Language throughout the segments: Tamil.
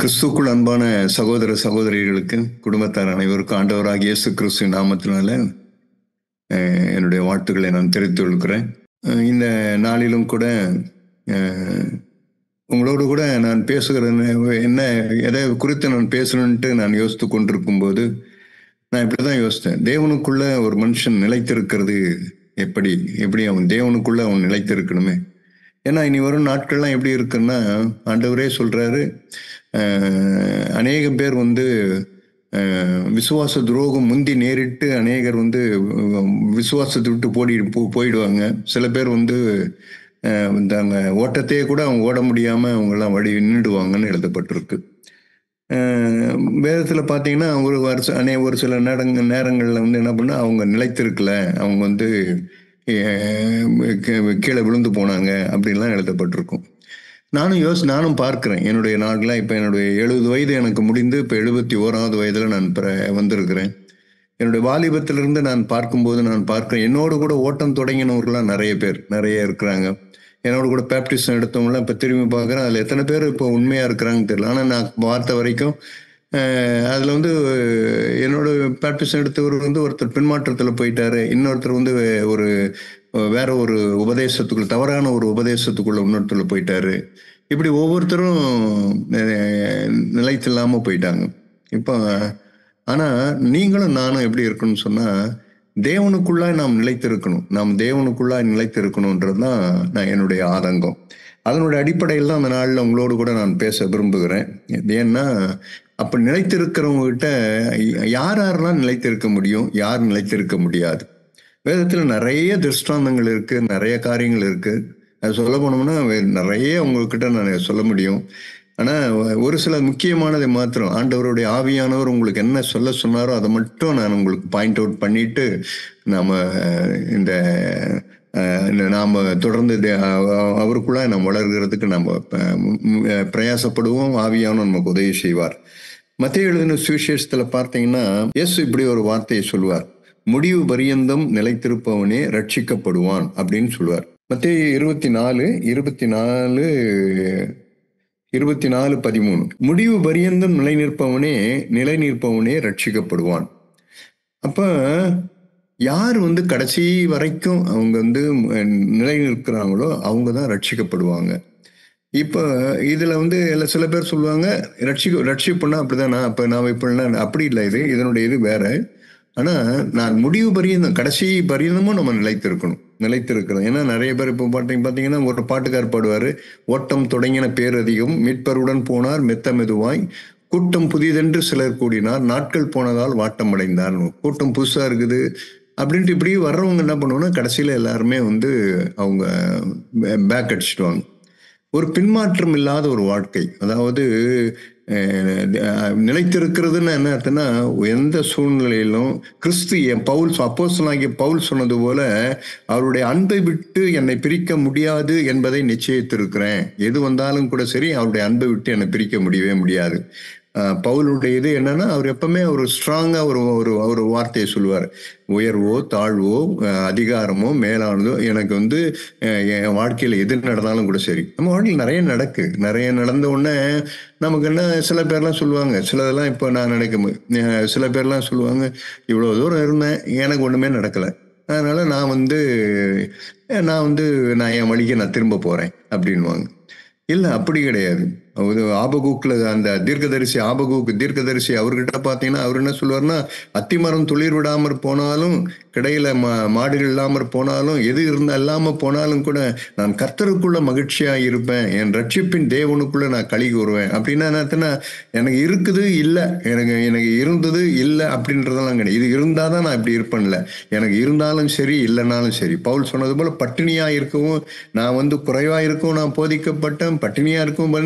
கிறிஸ்துக்குள் அன்பான சகோதர சகோதரிகளுக்கு, குடும்பத்தார் அனைவருக்கும் ஆண்டவராகிய இயேசு கிறிஸ்து நாமத்தினால என்னுடைய வாழ்த்துக்களை நான் தெரிவித்துக் கொள்கிறேன். இந்த நாளிலும் கூட உங்களோடு கூட நான் பேசுகிறேன். என்ன எதை குறித்து நான் பேசணுன்ட்டு நான் யோசித்து கொண்டிருக்கும் போது நான் இப்படிதான் யோசித்தேன். தேவனுக்குள்ள ஒரு மனுஷன் நிலைத்திருக்கிறது எப்படி அவன் தேவனுக்குள்ள அவன் நிலைத்திருக்கணுமே. ஏன்னா இனி வரும் நாட்கள்லாம் எப்படி இருக்குன்னா, ஆண்டவரே சொல்றாரு, அநேக பேர் விசுவாச துரோகம் முந்தி நேரிட்டு அநேகர் விசுவாசத்தை விட்டு போயிடுவாங்க. சில பேர் அந்த ஓட்டத்தையே கூட அவங்க ஓட முடியாம அவங்கெல்லாம் வழி நின்றுடுவாங்கன்னு எழுதப்பட்டிருக்கு. வேதத்தில் பார்த்தீங்கன்னா ஒரு சில நேரங்களில் என்ன பண்ணா அவங்க நிலைத்திருக்கல, அவங்க கீழே விழுந்து போனாங்க அப்படின்லாம் எழுதப்பட்டிருக்கும். நானும் பார்க்கிறேன். என்னுடைய நாட்களாக இப்போ என்னுடைய 70 வயது எனக்கு முடிந்து இப்போ 71வது வயதில் நான் வந்திருக்கிறேன். என்னுடைய வாலிபத்திலிருந்து நான் பார்க்கிறேன், என்னோடு கூட ஓட்டம் தொடங்கினவர்களாம் நிறைய இருக்கிறாங்க. என்னோட கூட பேப்டிசம் எடுத்தவங்களாம் இப்போ திரும்பி பார்க்குறேன். அதில் எத்தனை பேர் இப்போ உண்மையாக இருக்கிறாங்கன்னு தெரியல. ஆனால் நான் பார்த்த வரைக்கும் அதில் என்னோட பேப்டிசம் எடுத்தவர் ஒருத்தர் பின்மாற்றத்தில் போயிட்டாரு. இன்னொருத்தர் வேற ஒரு உபதேசத்துக்குள்ள, தவறான ஒரு உபதேசத்துக்குள்ள இன்னொருத்தர் போயிட்டாரு. இப்படி ஒவ்வொருத்தரும் நிலைத்தில்லாம போயிட்டாங்க. இப்போ ஆனா நீங்களும் நானும் எப்படி இருக்கணும்னு சொன்னா, தேவனுக்குள்ளாய் நாம் தேவனுக்குள்ளாய் நிலைத்திருக்கணும்ன்றதுதான் நான் என்னுடைய ஆதங்கம். அதனுடைய அடிப்படையில் தான் அந்த நாளில் உங்களோடு கூட நான் பேச விரும்புகிறேன். ஏன்னா அப்ப நிலைத்திருக்கிறவங்க கிட்ட யாரெல்லாம் நிலைத்திருக்க முடியும், யார் நிலைத்திருக்க முடியாது. வேதத்துல நிறைய திருஷ்டாந்தங்கள் இருக்கு, நிறைய காரியங்கள் இருக்கு. அது சொல்ல போனோம்னா நிறைய உங்ககிட்ட நான் சொல்ல முடியும். ஆனா ஒரு சில முக்கியமானதை மாத்திரம் ஆண்டவருடைய ஆவியானவர் உங்களுக்கு என்ன சொல்ல சொன்னாரோ அதை மட்டும் நான் உங்களுக்கு பாயிண்ட் அவுட் பண்ணிட்டு நாம தொடர்ந்து அவருக்குள்ள நாம் வளர்கிறதுக்கு நம்ம பிரயாசப்படுவோம். ஆவியானவர் நமக்கு உதவி செய்வார். மத்தேயு எழுதின சுவிசேஷத்துல பார்த்தீங்கன்னா இயேசு இப்படி ஒரு வார்த்தையை சொல்லுவார், முடிவு பரியந்தம் நிலைத்திருப்பவனே ரட்சிக்கப்படுவான் அப்படின்னு சொல்லுவார். மத்தேயு 24:13 முடிவு பரியந்தம் நிலை நிற்பவனே ரட்சிக்கப்படுவான். அப்ப யார் கடைசி வரைக்கும் அவங்க நிலை நிற்கிறாங்களோ அவங்க தான் ரட்சிக்கப்படுவாங்க. இப்ப இதுல சில பேர் சொல்லுவாங்க, ரட்சிப்புன்னா அப்படிதான், அப்ப நான் இப்படின்னா அப்படி இல்லை, இதனுடைய இது வேற. ஆனா நான் முடிவு பரியந்தம், கடைசி பரியந்தமும் நம்ம நிலைத்திருக்கிறோம். ஏன்னா நிறைய பேர் இப்போ பார்த்தீங்கன்னா ஒரு பாட்டுக்கார் பாடுவாரு, ஓட்டம் தொடங்கின பேரதிகம், மீட்பருடன் போனார் மெத்த மெதுவாய், கூட்டம் புதிதென்று சிலர் கூடினார், நாட்கள் போனதால் வாட்டம் அடைந்தார். கூட்டம் புதுசா இருக்குது அப்படின்ட்டு இப்படி வர்றவங்க என்ன பண்ணுவோம்னா கடைசியில எல்லாருமே அவங்க பேக் அடிச்சுடுவாங்க. ஒரு பின்மாற்றம் இல்லாத ஒரு வாழ்க்கை, அதாவது நிலைத்திருக்கிறதுன்னு என்ன அர்த்தம்னா, எந்த சூழ்நிலையிலும் கிறிஸ்து அப்போஸ்தலனாகிய பவுல் சொன்னது போல, அவருடைய அன்பை விட்டு என்னை பிரிக்க முடியாது என்பதை நிச்சயித்திருக்கிறேன். எது வந்தாலும் கூட சரி, அவருடைய அன்பை விட்டு என்னை பிரிக்க முடியவே முடியாது. பவுலுடைய இது என்னன்னா, அவர் எப்பவுமே ஒரு ஸ்ட்ராங்கா ஒரு வார்த்தையை சொல்லுவார், உயர்வோ தாழ்வோ அதிகாரமோ மேலானதோ எனக்கு என் வாழ்க்கையில எது நடந்தாலும் கூட சரி. நம்ம வாழ்க்கையில் நிறைய நடந்த உடனே நமக்கு என்ன, சில பேர்லாம் சொல்லுவாங்க, சிலதெல்லாம் இப்போ நான் சில பேர்லாம் சொல்லுவாங்க, இவ்வளோ தூரம் இருந்தேன், எனக்கு ஒண்ணுமே நடக்கலை, அதனால நான் நான் என் வழிக்கு நான் திரும்ப போறேன் அப்படின்வாங்க. இல்லை, அப்படி கிடையாது. ஆபகூக்ல அந்த தீர்க்கதரிசி அவர்கிட்ட பார்த்தீங்கன்னா அவர் என்ன சொல்லுவார்னா, அத்திமரம் துளிர் விடாமற் போனாலும், கிடையில மாடுகள் இல்லாமற் போனாலும், எது இல்லாம போனாலும் கூட நான் கர்த்தருக்குள்ள மகிழ்ச்சியா இருப்பேன், என் ரட்சிப்பின் தேவனுக்குள்ள நான் களி கூறுவேன். அப்படின்னா என்னன்னா, எனக்கு இருக்குது இல்லை, எனக்கு இருந்தது இல்லை அப்படின்றதெல்லாம் கிடையாது. இது இருந்தாதான் நான் இப்படி இருப்பேன்ல, எனக்கு இருந்தாலும் சரி இல்லைனாலும் சரி. பவுல் சொன்னது போல பட்டினியா இருக்கவும் நான் குறைவா இருக்கவும் நான் போதிக்கப்பட்டேன், பட்டினியா இருக்கவும்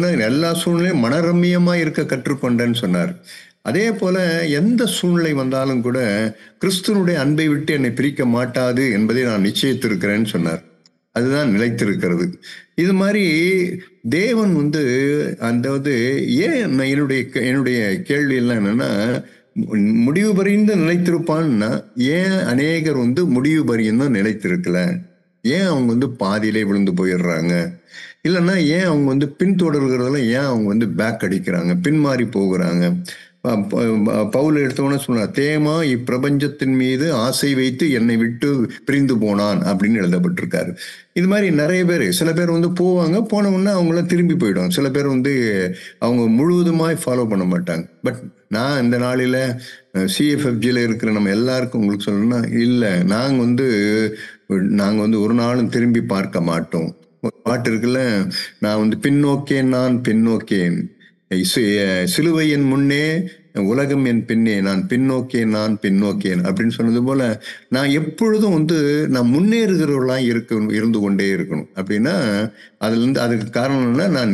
எல்லா சூழ்நிலையும் மனரம்மியமா இருக்க கற்றுக்கொண்டேன்னு சொன்னார். அதே போல எந்த சூழ்நிலை வந்தாலும் கூட கிறிஸ்துவனுடைய அன்பை விட்டு என்னை பிரிக்க மாட்டாது என்பதை நான் நிச்சயித்திருக்கிறேன்னு சொன்னார். அதுதான் நிலைத்திருக்கிறது. இது மாதிரி தேவன் ஏன் என்னுடைய கேள்வி எல்லாம் என்னன்னா, முடிவு பரியந்த நிலைத்திருப்பான்னா ஏன் அநேகர் முடிவு பரியந்தம் நிலைத்திருக்கல, ஏன் அவங்க பாதியிலே விழுந்து போயிடுறாங்க, இல்லைன்னா ஏன் அவங்க வந்து பின்தொடர்கிறதுல ஏன் அவங்க வந்து பேக் அடிக்கிறாங்க, பின்மாறி போகிறாங்க? பவுல் எடுத்தவொடனே சொன்னார், தேமா இப்பிரபஞ்சத்தின் மீது ஆசை வைத்து என்னை விட்டு பிரிந்து போனான் அப்படின்னு எழுதப்பட்டிருக்காரு. இது மாதிரி நிறைய பேர், சில பேர் வந்து போவாங்க, போன உடனே அவங்களாம் திரும்பி போயிடுவாங்க. சில பேர் வந்து அவங்க முழுவதுமாய் ஃபாலோ பண்ண மாட்டாங்க. பட் நான் இந்த நாளில் சிஎஃப்எஃப்ஜியில் இருக்கிற நம்ம எல்லாருக்கும் உங்களுக்கு சொல்லணும்னா, இல்லை, நாங்கள் வந்து ஒரு நாளும் திரும்பி பார்க்க மாட்டோம். ஒரு பாட்டு இருக்குல்ல, நான் வந்து பின்னோக்கேன், நான் பின்னோக்கேன், சிலுவை என் முன்னே, உலகம் என் பின்னே, நான் பின்னோக்கேன், நான் பின்னோக்கேன் அப்படின்னு சொன்னது போல, நான் எப்பொழுதும் வந்து நான் முன்னேறுகிறவர்களாய் இருந்து கொண்டே இருக்கணும். அப்படின்னா அதுக்கு காரணம் என்ன, நான்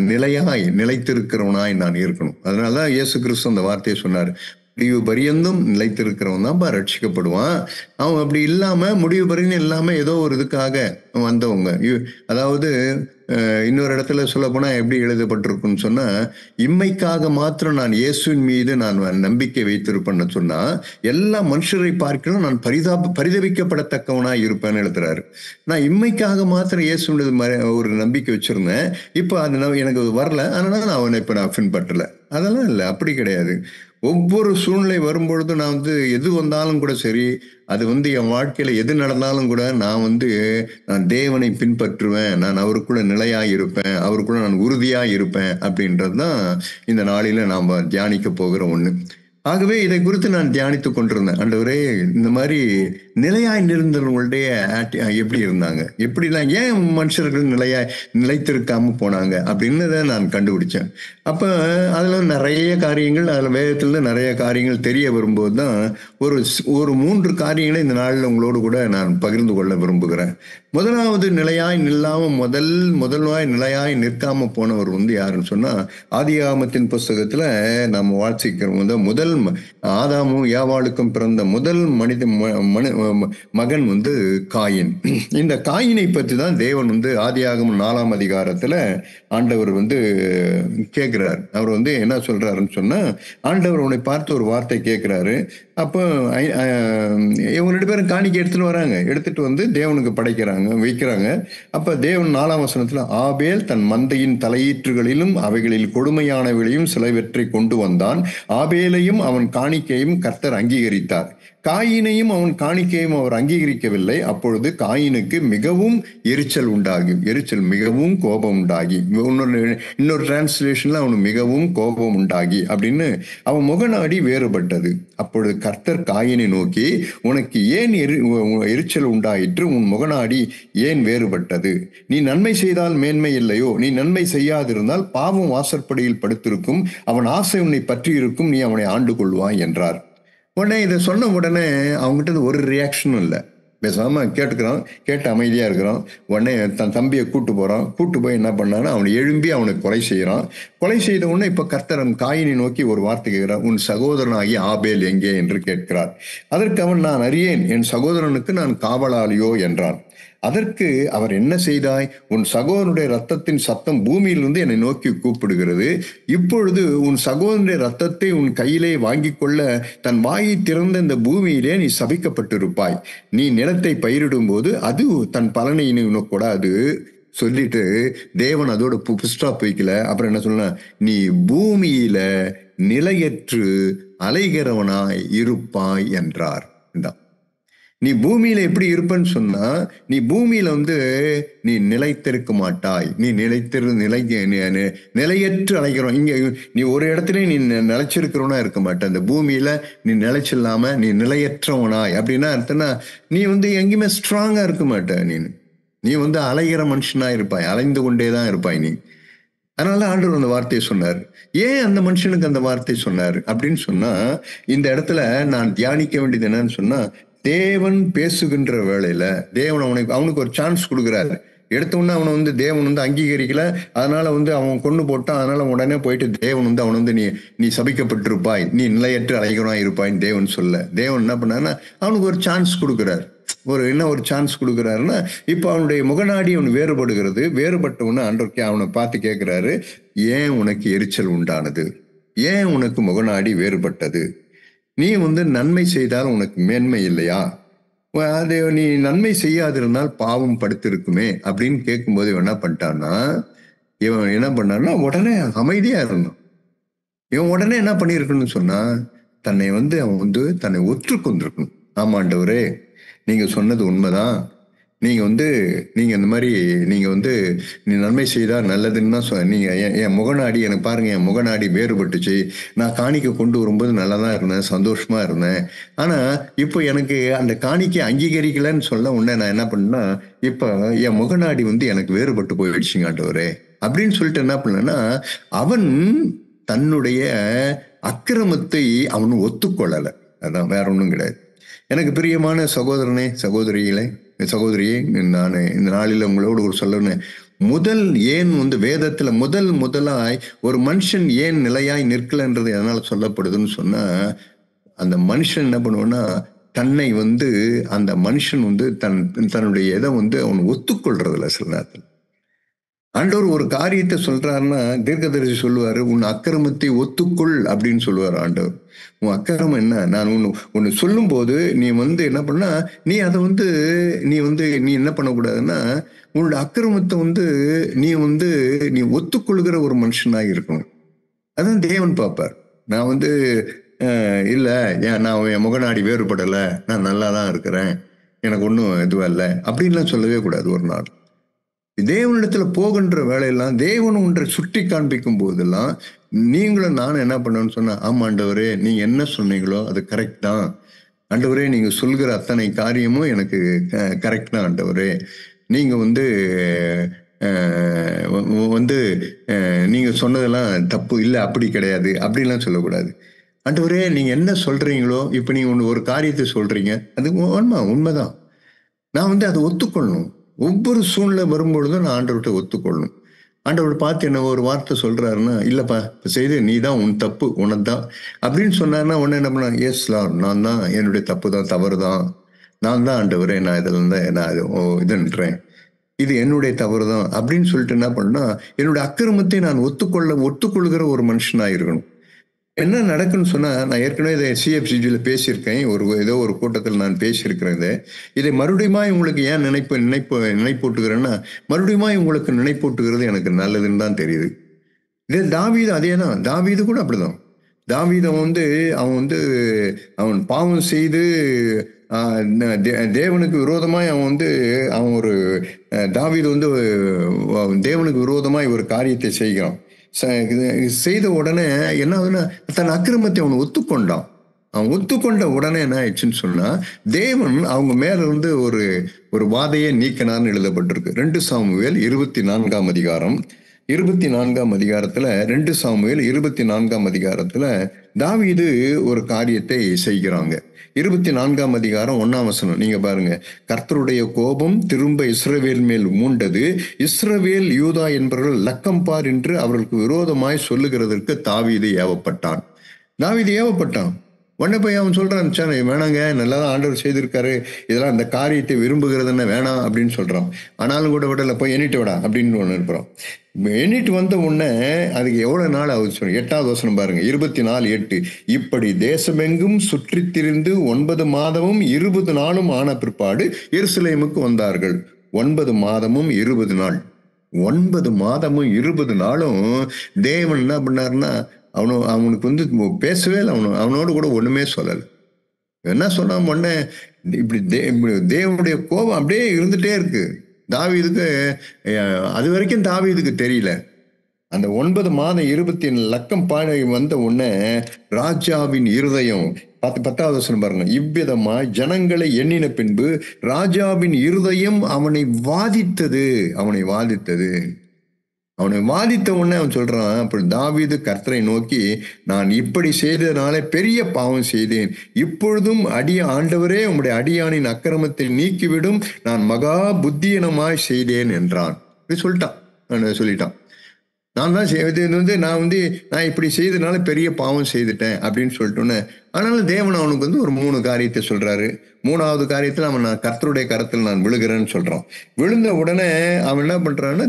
நிலைத்திருக்கிறவனாய் நான் இருக்கணும். அதனாலதான் இயேசு கிறிஸ்து அந்த வார்த்தையை சொன்னார், முடிவு பரியந்தும் நிலைத்திருக்கிறவன் தான் ரட்சிக்கப்படுவான். அவன் அப்படி இல்லாம, முடிவு பரியந்தம் இல்லாம ஏதோ ஒரு இதுக்காக வந்தவங்க, அதாவது இன்னொரு இடத்துல சொல்ல போனா எப்படி எழுதப்பட்டிருக்குன்னு சொன்னா, இம்மைக்காக மாத்திரம் நான் இயேசுவின் மீது நான் நம்பிக்கை வைத்திருப்பேன்னு சொன்னா, எல்லா மனுஷரை பார்க்கணும் நான் பரிதவிக்கப்படத்தக்கவனாய் இருப்பேன்னு எழுதுறாரு. நான் இம்மைக்காக மாத்திரம் இயேசுவின் ஒரு நம்பிக்கை வச்சிருந்தேன். இப்போ அது எனக்கு வரல, அதனால நான் அவனை இப்ப நான் பின்பற்றல. அதெல்லாம் இல்லை, அப்படி கிடையாது. ஒவ்வொரு சூழ்நிலை வரும்பொழுது நான் வந்து எது வந்தாலும் கூட சரி, அது வந்து என் வாழ்க்கையில எது நடந்தாலும் கூட நான் தேவனை பின்பற்றுவேன், நான் அவருக்குள்ள நிலையாய் இருப்பேன், அவருக்குள்ள நான் உறுதியாய் இருப்பேன் அப்படின்றதுதான் இந்த நாளில நாம தியானிக்க போகிற ஒண்ணு. ஆகவே இதை குறித்து நான் தியானித்துக் கொண்டிருந்தேன். ஆண்டவரே, இந்த மாதிரி நிலையாய் நிறந்தவர்களுடைய எப்படி இருந்தாங்க, எப்படிலாம் ஏன் மனுஷர்கள் நிலைத்திருக்காம போனாங்க அப்படின்னு நான் கண்டுபிடிச்சேன். அப்ப அதுல நிறைய காரியங்கள், அதுல வேதத்துல நிறைய காரியங்கள் தெரிய வரும்போது தான் ஒரு 3 காரியங்களை இந்த நாளில் உங்களோடு கூட நான் பகிர்ந்து கொள்ள விரும்புகிறேன். முதலாவது, நிலையாய் நில்லாம முதல்வாய் நிலையாய் நிற்காம போனவர் யாருன்னு சொன்னா, ஆதியாகமத்தின் புஸ்தகத்துல நம்ம வாசிக்கிற முதல் ஆதாமும் ஏவாளுக்கும் பிறந்த முதல் மகன் காயின். இந்த காயினை பற்றி தான் தேவன் ஆதியாகமம் 4ஆம் அதிகாரத்துல ஆண்டவர் கேட்கிறார். அவர் என்ன சொல்றாருன்னு சொன்னா, ஆண்டவர் உன்னை பார்த்து ஒரு வார்த்தை கேட்கிறாரு. அப்போ இவங்க 2 பேரும் காணிக்கை எடுத்துட்டு தேவனுக்கு வைக்கிறாங்க. அப்ப தேவன் 4ஆம் வசனத்துல, ஆபேல் தன் மந்தையின் தலையீற்றுகளிலும் அவைகளில் கொடுமையானவைகளையும் சிலவற்றை கொண்டு வந்தான். ஆபேலையும் அவன் காணிக்கையும் கர்த்தர் அங்கீகரித்தார். காயினையும் அவன் காணிக்கையும் அவர் அங்கீகரிக்கவில்லை. அப்பொழுது காயினுக்கு மிகவும் எரிச்சல் மிகவும் கோபம் உண்டாகி, இன்னொரு டிரான்ஸ்லேஷன்ல அவனுக்கு மிகவும் கோபம் உண்டாகி அப்படின்னு அவன் முகநாடி வேறுபட்டது. அப்பொழுது கர்த்தர் காயினை நோக்கி, உனக்கு ஏன் எரிச்சல் உண்டாயிற்று, உன் முகநாடி ஏன் வேறுபட்டது? நீ நன்மை செய்தால் மேன்மை இல்லையோ? நீ நன்மை செய்யாதிருந்தால் பாவம் வாசற்படியில் படுத்திருக்கும், அவன் ஆசை உன்னை பற்றி இருக்கும், நீ அவனை ஆண்டு கொள்வாய் என்றார். உடனே இதை சொன்ன உடனே அவங்ககிட்ட ஒரு ரியாக்ஷனும் இல்லை. பேசாம கேட்டு அமைதியா இருக்கிறான். உடனே தன் தம்பியை கூட்டு போய் என்ன பண்ணான்னா, அவனை எழும்பி அவனுக்கு கொலை செய்யறான். கொலை செய்த உடனே இப்ப கர்த்தர் காயினை நோக்கி ஒரு வார்த்தை கேட்கிறார், உன் சகோதரனாகி ஆபேல் எங்கே என்று கேட்கிறார். அதற்கு அவன், நான் அறியேன், என் சகோதரனுக்கு நான் காவலாளியோ என்றான். அதற்கு அவர், என்ன செய்தாய்? உன் சகோதரனுடைய ரத்தத்தின் சத்தம் பூமியிலிருந்து என்னை நோக்கி கூப்பிடுகிறது. இப்பொழுது உன் சகோதரனுடைய ரத்தத்தை உன் கையிலே வாங்கி கொள்ள தன் வாயை திறந்த இந்த பூமியிலே நீ சபிக்கப்பட்டிருப்பாய். நீ நிலத்தை பயிரிடும் போது அது தன் பலனை கூட அது சொல்லிட்டு தேவன் அதோட புஸ்டாப் வைக்கல. அப்புறம் என்ன சொன்ன, நீ பூமியில நிலையற்று அலைகிறவனாய் இருப்பாய் என்றார். நீ பூமியில எப்படி இருப்பன்னு சொன்னா, நீ பூமியில நீ நிலைத்திருக்க மாட்டாய். நீ நிலையற்று அலைகிறோம். இங்க நீ ஒரு இடத்துல நீ நிலைச்சிருக்கிறவனா இருக்க மாட்ட. அந்த பூமியில நீ நிலைச்சில்லாம நீ நிலையற்றவனாய் அப்படின்னா அர்த்தம்னா, நீ எங்கேயுமே ஸ்ட்ராங்கா இருக்க மாட்ட. நீ அலைகிற மனுஷனா இருப்பாய், அலைந்து கொண்டேதான் இருப்பாய் நீ. அதனால ஆண்டவர் அந்த வார்த்தையை சொன்னார். ஏன் அந்த மனுஷனுக்கு அந்த வார்த்தை சொன்னார் அப்படின்னு சொன்னா, இந்த இடத்துல நான் தியானிக்க வேண்டியது என்னன்னு சொன்னா, தேவன் பேசுகின்ற வேளையில தேவன் அவனுக்கு ஒரு சான்ஸ் கொடுக்குறாரு. எடுத்தோன்னா அவனை தேவன் அங்கீகரிக்கல, அதனால அவன் கொண்டு போட்டான். அதனால உடனே போயிட்டு தேவன் அவன் நீ சபிக்கப்பட்டிருப்பாய், நீ நிலையற்று அலைகிறாய் இருப்பாய்ன்னு தேவன் சொல்ல. தேவன் என்ன பண்ணாருன்னா, அவனுக்கு ஒரு சான்ஸ் கொடுக்குறாரு. ஒரு சான்ஸ் கொடுக்குறாருன்னா, இப்ப அவனுடைய முகநாடி அவன் வேறுபட்டவன அன்றைக்கு அவனை பார்த்து கேட்கிறாரு, ஏன் உனக்கு எரிச்சல் உண்டானது? ஏன் உனக்கு முகநாடி வேறுபட்டது? நீ நன்மை செய்தால் உனக்கு மேன்மை இல்லையா? அது நீ நன்மை செய்யாதிருந்தால் பாவம் படுத்திருக்குமே அப்படின்னு கேட்கும்போது என்ன பண்ணிட்டான்னா, இவன் என்ன பண்ணான்னா உடனே அமைதியா இருந்தான். இவன் உடனே என்ன பண்ணியிருக்கணும்னு சொன்னா, அவன் தன்னை ஒற்றுக்கொண்டிருக்கணும். ஆமா ஆண்டவரே, நீங்க சொன்னது உண்மைதான். நீங்க இந்த மாதிரி நீ நன்மை செய்தா நல்லதுன்னு தான் நீங்க என் முகநாடி எனக்கு பாருங்க, என் முகநாடி வேறுபட்டுச்சு. நான் காணிக்கை கொண்டு வரும்போது நல்லா தான் இருந்தேன், சந்தோஷமா இருந்தேன். ஆனா இப்போ எனக்கு அந்த காணிக்கை அங்கீகரிக்கலன்னு சொல்ல உடனே நான் என்ன பண்ணேன்னா, இப்ப என் முகநாடி எனக்கு வேறுபட்டு போயிடுச்சுங்க ஆண்டவரே அப்படின்னு சொல்லிட்டு என்ன பண்ணேன்னா, அவன் தன்னுடைய அக்கிரமத்தை அவன் ஒத்துக்கொள்ளல. அதான், வேற ஒண்ணும் கிடையாது. எனக்கு பிரியமான சகோதரனே, சகோதரியே, நான் இந்த நாளில் உங்களோடு ஒரு சொல்லணும். ஏன் வேதத்துல முதலாய் ஒரு மனுஷன் ஏன் நிலையாய் நிற்கலன்றது எதனால சொல்லப்படுதுன்னு சொன்னா, அந்த மனுஷன் என்ன பண்ணுவான்னா, தன்னை அந்த மனுஷன் தன்னுடைய இதை அவன் ஒத்துக்கொள்றதில்ல. சில நேரத்தில் ஆண்டவர் ஒரு காரியத்தை சொல்றாருன்னா, தீர்க்கதரிசி சொல்லுவாரு, உன் அக்கிரமத்தை ஒத்துக்கொள் அப்படின்னு சொல்லுவார் ஆண்டவர். உன் அக்கிரமம் என்ன? நான் ஒன்னு சொல்லும் போது நீ என்ன பண்ணா, நீ அதை நீ என்ன பண்ணக்கூடாதுன்னா, உன்னோட அக்கிரமத்தை நீ நீ ஒத்துக்கொள்கிற ஒரு மனுஷனாக இருக்கணும். அதான் தேவன் பார்ப்பார். நான் இல்ல, நான் என் முகநாடி வேறுபடலை, நான் நல்லா தான் இருக்கிறேன், எனக்கு ஒன்றும் இதுவா இல்லை அப்படின்லாம் சொல்லவே கூடாது. ஒரு நாள் தேவனிடத்துல போகின்ற வேலையெல்லாம் தேவன் ஒன்றை சுட்டி காண்பிக்கும் போதெல்லாம் நீங்களும் நானும் என்ன பண்ணணும்னு சொன்னா, ஆமா ஆண்டவரே, நீங்க என்ன சொன்னீங்களோ அது கரெக்ட் தான் ஆண்டவரே, நீங்க சொல்கிற அத்தனை காரியமும் எனக்கு கரெக்ட் தான் ஆண்டவரே, நீங்க நீங்க சொன்னதெல்லாம் தப்பு இல்லை, அப்படி கிடையாது அப்படின்லாம் சொல்லக்கூடாது. ஆண்டவரே, நீங்க என்ன சொல்றீங்களோ, இப்ப நீங்க ஒரு காரியத்தை சொல்றீங்க, அது உண்மைதான். நான் அதை ஒத்துக்கொள்ளணும். ஒவ்வொரு சூழ்நிலை வரும்பொழுதும் நான் ஆண்டவர்கிட்ட ஒத்துக்கொள்ளணும். ஆண்டவர் பார்த்து என்ன ஒரு வார்த்தை சொல்றாருன்னா, இல்லப்பா செய்து நீ தான், உன் தப்பு உனக்கு தான் அப்படின்னு சொன்னாருன்னா உடனே என்ன பண்ண, எஸ் லார்ட், நான் தான், என்னுடைய தப்பு தான், தவறு தான், நான் தான் ஆண்டவரே, நான் இதுல இருந்தா நான் இதுன்றேன், இது என்னுடைய தவறு தான் அப்படின்னு சொல்லிட்டு என்ன பண்ணா, என்னுடைய அக்கிரமத்தை நான் ஒத்துக்கொள்கிற ஒரு மனுஷனா இருக்கணும். என்ன நடக்குன்னு சொன்னா, நான் ஏற்கனவே இதை சிஎஃப்சிஜியில் பேசியிருக்கேன். ஏதோ ஒரு கூட்டத்தில் நான் பேசியிருக்கிறேன். இதை மறுபடியும் உங்களுக்கு ஏன் நினைப்பூட்டுகிறேன்னா, மறுபடியும் உங்களுக்கு நினைப்பூட்டுகிறது எனக்கு நல்லதுன்னு தான் தெரியுது. இதே தாவீது அதே தான். தாவீது கூட அப்படிதான். தாவீதை அவன் பாவம் செய்து தேவனுக்கு விரோதமாய் அவன் ஒரு தாவீது தேவனுக்கு விரோதமாய் ஒரு காரியத்தை செய்கிறான். செய்த உடனே என்ன ஆகுதுன்னா, தன் அக்கிரமத்தை அவன் ஒத்துக்கொண்டான். அவன் ஒத்துக்கொண்ட உடனே என்ன ஆயிடுச்சுன்னு சொன்னா, தேவன் அவங்க மேல இருந்து ஒரு வாதையை நீக்கினார்னு எழுதப்பட்டிருக்கு. 2 சாமுவேல் 24ஆம் அதிகாரம் 24ஆம் அதிகாரத்துல 2 சாமுவேல் 24ஆம் அதிகாரத்துல தாவீது ஒரு காரியத்தை செய்கிறாங்க. 24ஆம் அதிகாரம் 1ஆம் வசனம் நீங்க பாருங்க. கர்த்தருடைய கோபம் திரும்ப இஸ்ரவேல் மேல் மூண்டது. இஸ்ரவேல் யூதா என்பவர்கள் லக்கம்பார் என்று அவர்களுக்கு விரோதமாய் சொல்லுகிறதற்கு தாவீது ஏவப்பட்டான். உடனே போய் அவன் சொல்றான், வேணாங்க, நல்லாதான் ஆண்டவர் செய்திருக்காரு, இதெல்லாம் இந்த காரியத்தை விரும்புகிறது என்ன வேணாம் அப்படின்னு சொல்றான். ஆனாலும் கூட விடல, போய் எண்ணிட்டு விடா அப்படின்னு ஒன்று இருக்கிறோம். எண்ணிட்டு வந்த உடனே அதுக்கு எவ்வளவு நாள் ஆகுது சொல்லுங்க. 8ஆவது வசனம் பாருங்க, 24:8. இப்படி தேசமெங்கும் சுற்றி திரிந்து 9 மாதமும் 20 நாளும் ஆன பிற்பாடு எருசலேமுக்கு வந்தார்கள். 9 மாதமும் 20 நாள், 9 மாதமும் 20 நாளும் தேவன் என்ன பண்ணாருன்னா, அவனுக்கு பேசவே இல்லை. அவனோடு கூட ஒண்ணுமே சொல்லல. என்ன சொன்னான் உடனே, இப்படி தேவனுடைய கோபம் அப்படியே இருந்துட்டே இருக்கு. தாவீதுக்கு அது வரைக்கும் தாவீதுக்கு தெரியல. அந்த 9 மாதம் 20 லக்கம் பாடை வந்த உடனே ராஜாவின் இருதயம் 10வது வசனம் பாருங்க. இவ்விதமா ஜனங்களை எண்ணின பின்பு ராஜாவின் இருதயம் அவனை வாதித்தது. அவனை வாதித்த உடனே அவன் சொல்றான், அப்படி தாவீது கர்த்தரை நோக்கி, நான் இப்படி செய்ததுனாலே பெரிய பாவம் செய்தேன். இப்பொழுதும் ஆண்டவரே, உம்முடைய அடியானின் அக்கிரமத்தை நீக்கிவிடும், நான் மகா புத்தியனமாய் செய்தேன் என்றான். சொல்லிட்டான். நான் தான் நான் இப்படி செய்ததுனால பெரிய பாவம் செய்துட்டேன் அப்படின்னு சொல்லிட்டோன்னே, ஆனாலும் தேவன் அவனுக்கு ஒரு 3 காரியத்தை சொல்றாரு. 3வது காரியத்தில் அவன், நான் கர்த்தருடைய கரத்தில் நான் விழுகிறேன்னு சொல்றான். விழுந்த உடனே அவன் என்ன பண்றான்னா,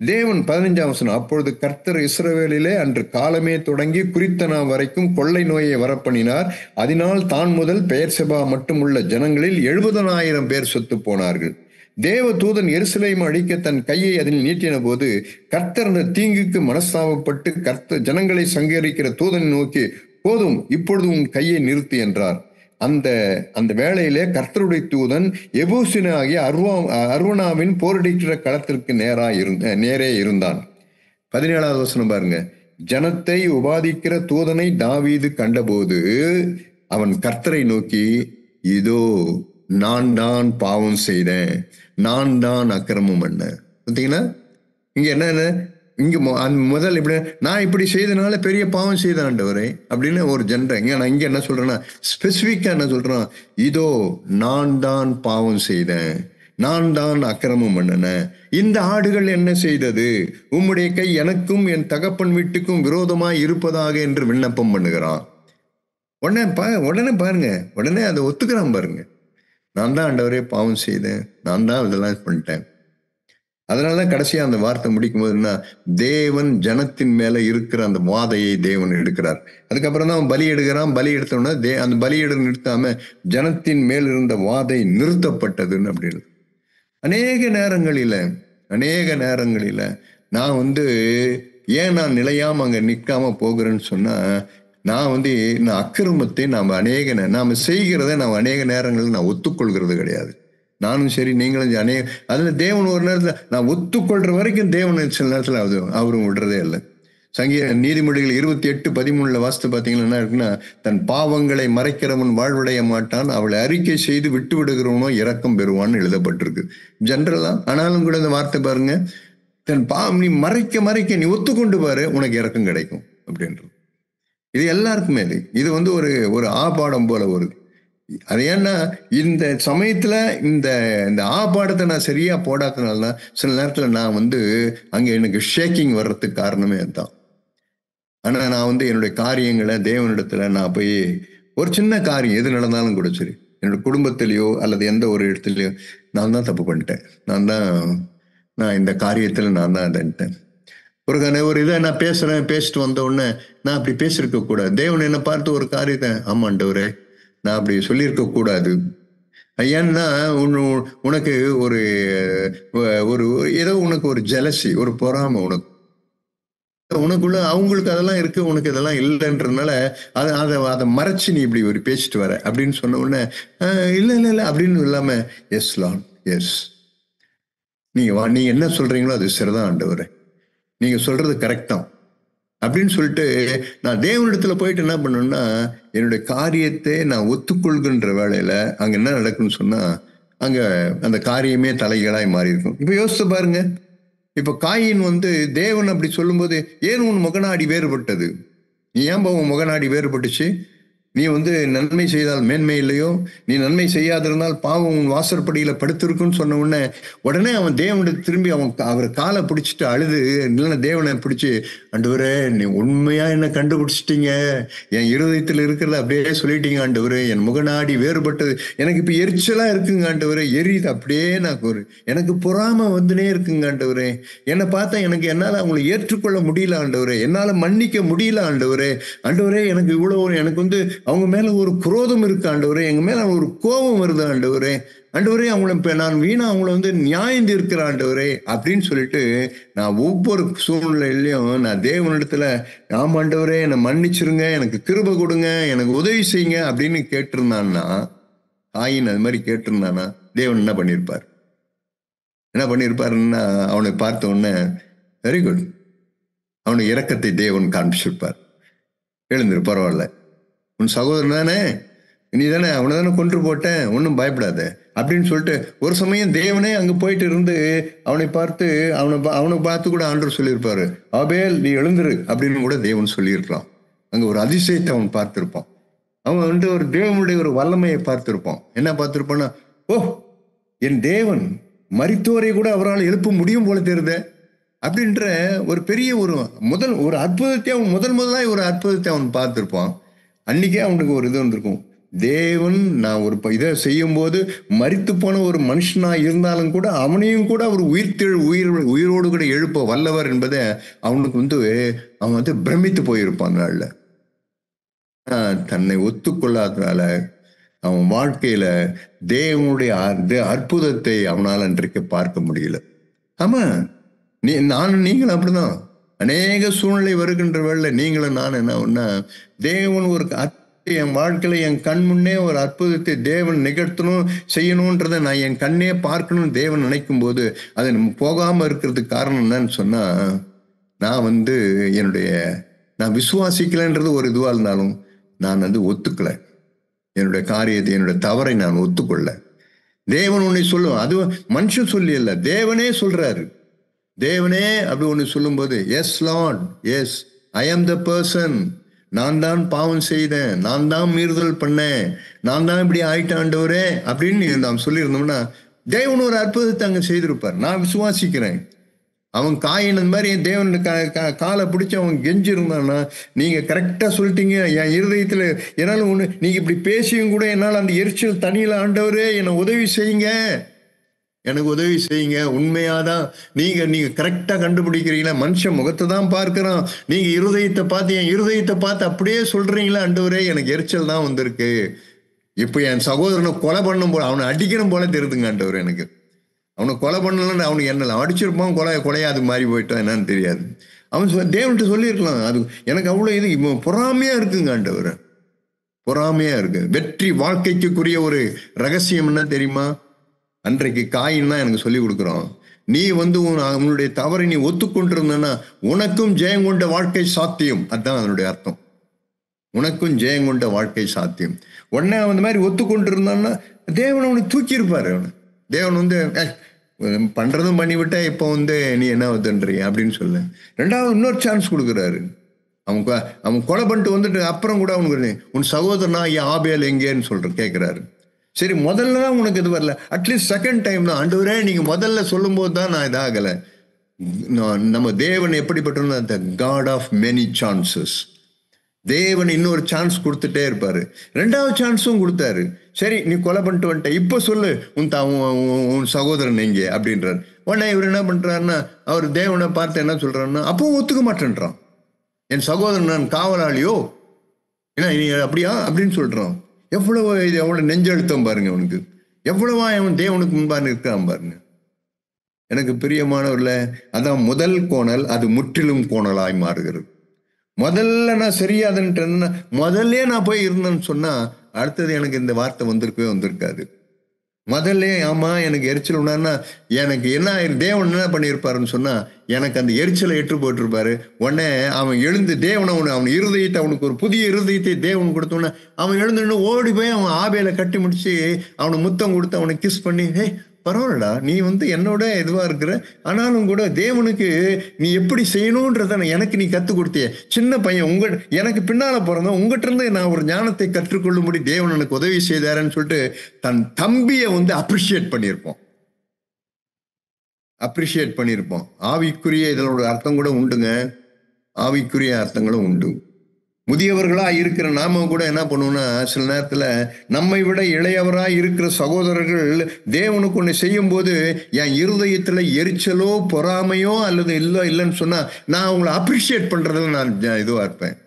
தேவன் 15ஆம் வசனம், அப்பொழுது கர்த்தர் இஸ்ரவேலிலே அன்று காலமே தொடங்கி குறித்த நாள் வரைக்கும் கொள்ளை நோயை வரப்பண்ணினார். அதனால் தான் முதல் பெயர்செபா மட்டும் உள்ள ஜனங்களில் 70,000 பேர் செத்து போனார்கள். தேவ தூதன் எருசலேமை அழிக்க தன் கையை அதில் நீட்டின போது கர்த்தர் அந்த தீங்குக்கு மனஸ்தாபப்பட்டு ஜனங்களை சங்கரிக்கிற தூதனை நோக்கி, போதும், இப்பொழுது உன் கையை நிறுத்து என்றார். அந்த அந்த வேளையிலே கர்த்தருடைய தூதன் எபூசின ஆகிய அர்வனாவின் போரடிக்கிற களத்திற்கு நேரே இருந்தான். 17வது வசனம் பாருங்க. ஜனத்தை உபாதிக்கிற தூதனை தாவீது கண்டபோது அவன் கர்த்தரை நோக்கி, இதோ நான் தான் பாவம் செய்தேன், நான் தான் அக்கிரமம் பண்ணேன். பார்த்தீங்கன்னா இங்க என்ன, இங்க முதல் இப்படி நான் இப்படி செய்தனால பெரிய பாவம் செய்த ஆண்டவரே அப்படின்னு ஒரு நான் இங்க என்ன சொல்றேன்னா, ஸ்பெசிபிக்கா என்ன சொல்றேன், இதோ நான் தான் பாவம் செய்தேன், நான் தான் அக்கிரமம் பண்ணினேன். இந்த ஆடுகள் என்ன செய்தது? உம்முடைய கை எனக்கும் என் தகப்பன் வீட்டுக்கும் விரோதமாய் இருப்பதாக என்று விண்ணப்பம் பண்ணுகிறான். உடனே பாருங்க, உடனே அதை ஒத்துக்கிறான் பாருங்க. நான் தான் ஆண்டவரே பாவம் செய்தேன், நான் தான் இதெல்லாம் பண்ணிட்டேன். அதனாலதான் கடைசியா அந்த வார்த்தை முடிக்கும் போதுன்னா, தேவன் ஜனத்தின் மேல இருக்கிற அந்த வாதையை தேவன் எடுக்கிறார். அதுக்கப்புறம் தான் அவன் பலி எடுக்கிறான். பலி எடுத்தோன்னா அந்த பலியிட நிறுத்தாம ஜனத்தின் மேல் இருந்த வாதை நிறுத்தப்பட்டதுன்னு அப்படின்னு. அநேக நேரங்களில நான் ஏன் நான் நிலையாம அங்க நிற்காம போகிறேன்னு சொன்னா, நான் அக்கிரமத்தை நாம செய்கிறத நான் அநேக நேரங்களில் நான் ஒத்துக்கொள்கிறது கிடையாது. நானும் சரி, நீங்களும் அதுல தேவன் ஒரு நேரத்துல நான் ஒத்துக்கொள்ற வரைக்கும் தேவன் சில நேரத்துல அவரும் விடுறதே இல்லை. நீதிமொழிகள் 28:13 வாசித்து பார்த்தீங்கன்னா என்ன இருக்குன்னா, தன் பாவங்களை மறைக்கிறவன் வாழ்வடைய மாட்டான், அவளை அறிக்கை செய்து விட்டு விடுகிறவனோ இரக்கம் பெறுவான்னு எழுதப்பட்டிருக்கு ஜென்ரலா. ஆனாலும் கூட இந்த வார்த்தை பாருங்க, தன் பாவம் நீ மறைக்க நீ ஒத்துக்கொண்டு பாரு, உனக்கு இரக்கம் கிடைக்கும் அப்படின்றது. இது எல்லாருக்குமே இது ஒரு ஆபாடம் போல வருது. அது ஏன்னா இந்த சமயத்துல இந்த ஆபாடத்தை நான் சரியா போடாதனால சில நேரத்துல நான் அங்க எனக்கு ஷேக்கிங் வர்றதுக்கு காரணமே அதுதான். ஆனா நான் என்னுடைய காரியங்களை தேவனிடத்துல நான் போய் ஒரு சின்ன காரியம் எது நடந்தாலும் கூட சரி, என்னோட குடும்பத்திலேயோ அல்லது எந்த ஒரு இடத்துலயோ நான் தான் தப்பு பண்ணிட்டேன், நான் இந்த காரியத்துல நான் தான் அதன்ட்டேன். ஒரு இதை நான் பேசிட்டு வந்த உடனே நான் அப்படி பேசியிருக்க கூடாது. தேவன் என்னை பார்த்து ஒரு காரியத்தை, ஆமாண்டவரே நான் அப்படி சொல்லியிருக்க கூடாது. ஏன்னா உனக்கு ஒரு ஏதோ உனக்கு ஒரு ஜெலசி, ஒரு பொறாமை உனக்குள்ள அவங்களுக்கு அதெல்லாம் இருக்கு, உனக்கு இதெல்லாம் இல்லைன்றதுனால அதை மறைச்சு நீ இப்படி ஒரு பேசிட்டு வர அப்படின்னு சொன்ன உடனே இல்ல அப்படின்னு இல்லாம, எஸ் லார்ட், எஸ், நீங்க என்ன சொல்றீங்களோ அது சரிதான் ஆண்டவரே, நீங்க சொல்றது கரெக்ட் தான் அப்படின்னு சொல்லிட்டு நான் தேவனிடத்துல போயிட்டு என்ன பண்ணணும்னா, என்னுடைய காரியத்தை நான் ஒத்துக்கொள்கின்ற வேலையில அங்க என்ன நடக்குன்னு சொன்னா, அங்க அந்த காரியமே தலைகளாய் மாறி இருக்கும். இப்ப யோசிச்சு பாருங்க, இப்ப காயின் தேவன் அப்படி சொல்லும்போது, ஏன் உன் முகநாடி வேறுபட்டது, நீ ஏன் உன் முகநாடி வேறுபட்டுச்சு, நீ நன்மை செய்தால் மேன்மை இல்லையோ, நீ நன்மை செய்யாதிருந்தால் பாவம் உன் வாசற்படியில படுத்திருக்குன்னு சொன்ன உடனே அவன் தேவனுடைய திரும்பி அவர் காலை பிடிச்சிட்டு அழுது, இல்லைன்னா தேவனை பிடிச்சி, ஆண்டவரே நீ உண்மையா என்ன கண்டுபிடிச்சிட்டீங்க, என் இருதயத்தில் இருக்கிறத அப்படியே சொல்லிட்டீங்க ஆண்டவரே, என் முகநாடி வேறுபட்டது, எனக்கு இப்ப எரிச்சலா இருக்குங்க ஆண்டவரே, எரியுது அப்படியே, எனக்கு பொறாம இருக்குங்க ஆண்டவரே, என்னை பார்த்தா என்னால அவங்களை ஏற்றுக்கொள்ள முடியல ஆண்டவரே, என்னால மன்னிக்க முடியல ஆண்டவரே, ஆண்டவரே எனக்கு இவ்வளவு எனக்கு அவங்க மேல ஒரு குரோதம் இருக்கு ஆண்டவரே, எங்க மேல ஒரு கோபம் வருது ஆண்டவரே, ஆண்டவரே அவங்களை நான் வீணா அவங்கள நியாயம் தீர்க்கிற ஆண்டவரே அப்படின்னு சொல்லிட்டு நான் ஒவ்வொரு சூழ்நிலையிலையும் நான் தேவனிடத்துல, ஆமாண்டவரே என்னை மன்னிச்சிருங்க, எனக்கு கிருபை கொடுங்க, எனக்கு உதவி செய்யுங்க அப்படின்னு கேட்டிருந்தான்னா, காயின் அது மாதிரி கேட்டிருந்தானா, தேவன் என்ன பண்ணியிருப்பாருன்னா அவனை பார்த்த உடனே வெரி குட், அவனுக்கு இரக்கத்தை தேவன் காண்பிச்சிருப்பார். எழுந்துரு, பரவாயில்ல, உன் சகோதரன் தானே, நீ தானே அவனை தானே கொன்று போட்டேன், ஒன்றும் பயப்படாத அப்படின்னு சொல்லிட்டு ஒரு சமயம் தேவனே அங்க போயிட்டு இருந்து அவனை பார்த்து கூட ஆண்டவர் சொல்லியிருப்பாரு, ஆபேல் நீ எழுந்துரு அப்படின்னு கூட தேவன் சொல்லியிருக்கலாம். அங்க ஒரு அதிசயத்தை அவன் பார்த்திருப்பான். அவன் ஒரு தேவனுடைய ஒரு வல்லமையை பார்த்திருப்பான். என்ன பார்த்திருப்பான்னா, ஓ என் தேவன் மரித்தோரை கூட அவரால் எழுப்ப முடியும் போல தெரியுத அப்படின்ற ஒரு பெரிய ஒரு அற்புதத்தை அவன் முதலாய் ஒரு அற்புதத்தை அவன் பார்த்திருப்பான். அன்னைக்கே அவனுக்கு ஒரு இது வந்திருக்கும், தேவன் நான் ஒரு இதை செய்யும் போது மரித்து போன ஒரு மனுஷனா இருந்தாலும் கூட அவனையும் கூட அவர் உயிரோடு கூட எழுப்ப வல்லவர் என்பதை அவனுக்கு அவன் பிரமித்து போயிருப்பான். நாள்ல தன்னை ஒத்துக்கொள்ளாதனால அவன் வாழ்க்கையில தேவனுடைய அற்புதத்தை அவனால் அன்றைக்கு பார்க்க முடியல. ஆமா, நீங்களும் அப்படிதான். அநேக சூழ்நிலை வருகின்ற வேளை நீங்களும் நான் என்ன ஒன்னா, தேவன் ஒரு என் வாழ்க்கையில என் கண் முன்னே ஒரு அற்புதத்தை தேவன் நிகழ்த்தணும் செய்யணும்ன்றதை நான் என் கண்ணே பார்க்கணும் தேவன் நினைக்கும் போது அது நம்ம போகாம இருக்கிறதுக்கு காரணம் என்னன்னு சொன்னா, நான் நான் விசுவாசிக்கலைன்றது ஒரு இதுவா இருந்தாலும் நான் ஒத்துக்கல. என்னுடைய காரியத்தை, என்னுடைய தவறை நான் ஒத்துக்கொள்ள. தேவன் உன்னை சொல்லுவோம், அது மனுஷன் சொல்லி இல்ல, தேவனே சொல்றாரு. தேவனே அப்படி ஒண்ணு சொல்லும் போது, எஸ் லார்ட், எஸ் ஐ ஆம் த பர்சன், நான் தான் பாவம் செய்தேன், நான் தான் மீறுதல் பண்ணேன், நான் தான் இப்படி ஆயிட்டாண்டவரே அப்படின்னு நாம் சொல்லியிருந்தோம்னா தேவன் ஒரு அற்புதத்தை அங்க செய்திருப்பார். நான் விசுவாசிக்கிறேன். அவன் காயின் அந்த மாதிரி தேவன் காலை பிடிச்சி அவன் கெஞ்சிருந்தான்னா, நீங்க கரெக்டா சொல்லிட்டீங்க, என் இருதயத்துல என்னால ஒண்ணு, நீங்க இப்படி பேசியும் கூட என்னால் அந்த எரிச்சல் தனியில ஆண்டவரே என்னை உதவி செய்யுங்க, எனக்கு உதவி செய்யுங்க. உண்மையாதான் நீங்க கரெக்டா கண்டுபிடிக்கிறீங்களா? மனுஷன் முகத்தை தான் பார்க்கிறான், நீங்க இருதயத்தை பார்த்து என் இருதயத்தை பார்த்து அப்படியே சொல்றீங்களா ஆண்டவரே, எனக்கு எரிச்சல் தான் வந்திருக்கு. இப்ப என் சகோதரனை கொலை பண்ணும் போல, அவனை அடிக்கணும் போல தெரியுதுங்க ஆண்டவர். எனக்கு அவனை கொலை பண்ணலன்னு அவனுக்கு என்ன அடிச்சிருப்பான், கொலையாது மாறி போயிட்டான், என்னன்னு தெரியாது. அவன் தேவன்கிட்ட சொல்லியிருக்கலாம், அது எனக்கு அவ்வளவு இது பொறாமையா இருக்குங்க ஆண்டவர், பொறாமையா இருக்கு. வெற்றி வாழ்க்கைக்குரிய ஒரு ரகசியம் என்ன தெரியுமா? அன்றைக்கு காயின் தான் எனக்கு சொல்லி கொடுக்குறோம். நீ உன்னுடைய தவறை நீ ஒத்துக்கொண்டிருந்தனா உனக்கும் ஜெயங்கொண்ட வாழ்க்கை சாத்தியம். அதுதான் அதனுடைய அர்த்தம். உனக்கும் ஜெயங்கொண்ட வாழ்க்கை சாத்தியம். உடனே அந்த மாதிரி ஒத்துக்கொண்டு இருந்தான்னா தேவன் அவனை தூக்கி இருப்பாரு. அவனு தேவன் பண்றதும் பண்ணிவிட்ட இப்போ நீ என்ன வந்துன்றீங்க அப்படின்னு சொல்லு. ரெண்டாவது இன்னொரு சான்ஸ் கொடுக்குறாரு. அவன் கொலை பண்ணிட்டு வந்துட்டு அப்புறம் கூட அவனுக்கு உன் சகோதரனா என் ஆபேல் எங்கேன்னு கேட்கிறாரு. சரி, முதல்ல தான் உனக்கு இது வரல, அட்லீஸ்ட் செகண்ட் டைம் தான் ஆண்டவரே நீங்க முதல்ல சொல்லும் போது தான் நான் இதாகல. நம்ம தேவன் எப்படிப்பட்ட த காட் ஆஃப் மெனி சான்சஸ். தேவன் இன்னொரு சான்ஸ் கொடுத்துட்டே இருப்பாரு. ரெண்டாவது சான்ஸும் கொடுத்தாரு. சரி, நீ கொலை பண்ணிட்டு வந்துட்ட, இப்ப சொல்லு உன் சகோதரன் எங்கே அப்படின்றாரு. உடனே இவர் என்ன பண்றாருன்னா, அவர் தேவனை பார்த்து என்ன சொல்றாருன்னா, அப்பவும் ஒத்துக்க மாட்டேன்றான். என் சகோதரன் நான் காவலாளியோ, ஏன்னா நீ அப்படியா அப்படின்னு சொல்றான். எவ்வளவு நெஞ்செழுத்தம் பாருங்க அவனுக்கு, எவ்வளவா அவன் தேவனுக்கு முன்பாக இருக்கான் பாருங்க. எனக்கு பிரியமானவர்ல, அதான் முதல் கோணல், அது முற்றிலும் கோணலாய் மாறுகிறது. முதல்ல நான் சரியாதுன்ட்டு முதல்ல நான் போய் இருந்தேன்னு சொன்னா அடுத்தது எனக்கு இந்த வார்த்தை வந்திருக்காது. முதல்ல ஆமா எனக்கு எரிச்சல் உண்டான்னா எனக்கு என்ன தேவன் என்ன பண்ணியிருப்பாருன்னு சொன்னா எனக்கு அந்த எரிச்சலை எட்டு போட்டிருப்பாரு. உடனே அவன் எழுந்து தேவனை அவன் இருதயத்தை, அவனுக்கு ஒரு புதிய இருதயத்தை தேவன் கொடுத்தோன்னே அவன் எழுந்து ஓடி போய் அவன் ஆபேல கட்டி முடிச்சு அவனை முத்தம் கொடுத்து அவனை கிஸ் பண்ணி, ஹே பரவாயில்லடா, நீ என்னோட இதுவா இருக்கிற, ஆனாலும் கூட தேவனுக்கு நீ எப்படி செய்யணும்ன்றத எனக்கு நீ கற்றுக் கொடுத்திய. சின்ன பையன் எனக்கு பின்னால பிறந்த உங்ககிட்ட இருந்து நான் ஒரு ஞானத்தை கற்றுக்கொள்ளும்படி தேவன் எனக்கு உதவி செய்தாருன்னு சொல்லிட்டு தன் தம்பியை அப்ரிஷியேட் பண்ணியிருப்போம். ஆவிக்குரிய இதனோட அர்த்தம் கூட உண்டுங்க, ஆவிக்குரிய அர்த்தங்களும் உண்டு. முதியவர்களா இருக்கிற நாம கூட என்ன பண்ணுவோம்னா, சில நேரத்துல நம்மை விட இளையவரா இருக்கிற சகோதரர்கள் தேவனுக்கு ஒண்ணு செய்யும் போது என் இருதயத்துல எரிச்சலோ பொறாமையோ அல்லது இல்லைன்னு சொன்னா நான் அவங்களை அப்ரிஷியேட் பண்றதுல நான் இதுவா இருப்பேன்.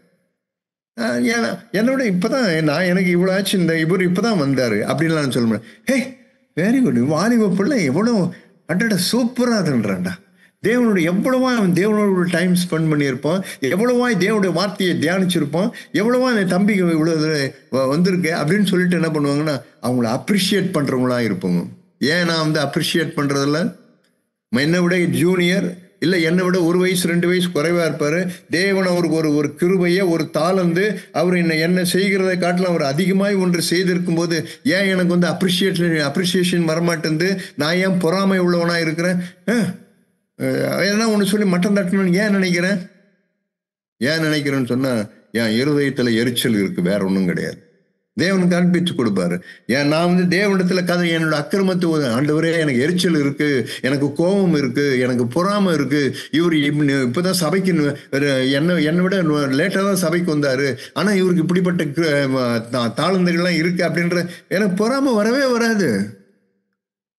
என்னோட இப்பதான் எனக்கு இவ்வளவு ஆச்சு, இவர் இப்பதான் வந்தாரு அப்படின்னு நான் சொல்ல முடியும். ஹே வெரி குட், வாலிப பிள்ளை எவ்வளவு அடடா சூப்பரா அதுன்றான்டா. எவ்வளவா அவன் தேவனோட டைம் ஸ்பெண்ட் பண்ணியிருப்பான், எவ்வளவா தேவனுடைய வார்த்தையை தியானிச்சிருப்பான், எவ்வளவா என் தம்பிக்கு இவ்வளவு வந்திருக்கு அப்படின்னு சொல்லிட்டு என்ன பண்ணுவாங்கன்னா அவங்கள அப்ரிஷியேட் பண்றவங்களா இருப்பாங்க. ஏன் நான் அப்ரிஷியேட் பண்றதில்ல? என்னை விட ஜூனியர் இல்லை என்னை விட 1 வயசு 2 வயசு குறைவா இருப்பாரு. தேவன் அவருக்கு ஒரு கிருபையை, ஒரு தாளந்து அவர் என்ன செய்கிறதை காட்டிலும் அவர் அதிகமாய் ஒன்று செய்திருக்கும் போது ஏன் எனக்கு அப்ரிஷியேஷன் வரமாட்டேந்து? நான் ஏன் பொறாமை உள்ளவனா இருக்கிறேன்? எதனா ஒன்று சொல்லி மட்டம் தட்டணும்னு ஏன் நினைக்கிறேன்னு சொன்னா என் இருதயத்துல எரிச்சல் இருக்கு, வேற ஒன்றும் கிடையாது. தேவனுக்கு அனுப்பிச்சு கொடுப்பாரு. நான் தேவனிடத்துல கதை என்னோட அக்கிரமத்தை ஆண்டவரே எனக்கு எரிச்சல் இருக்கு, எனக்கு கோபம் இருக்கு, எனக்கு பொறாமை இருக்கு, இவர் இப்பதான் சபைக்கு என்னை விட லேட்டா தான் சபைக்கு வந்தாரு, ஆனா இவருக்கு இப்படிப்பட்ட தாளந்துகள்லாம் இருக்கு அப்படின்ற எனக்கு பொறாமை வரவே வராது.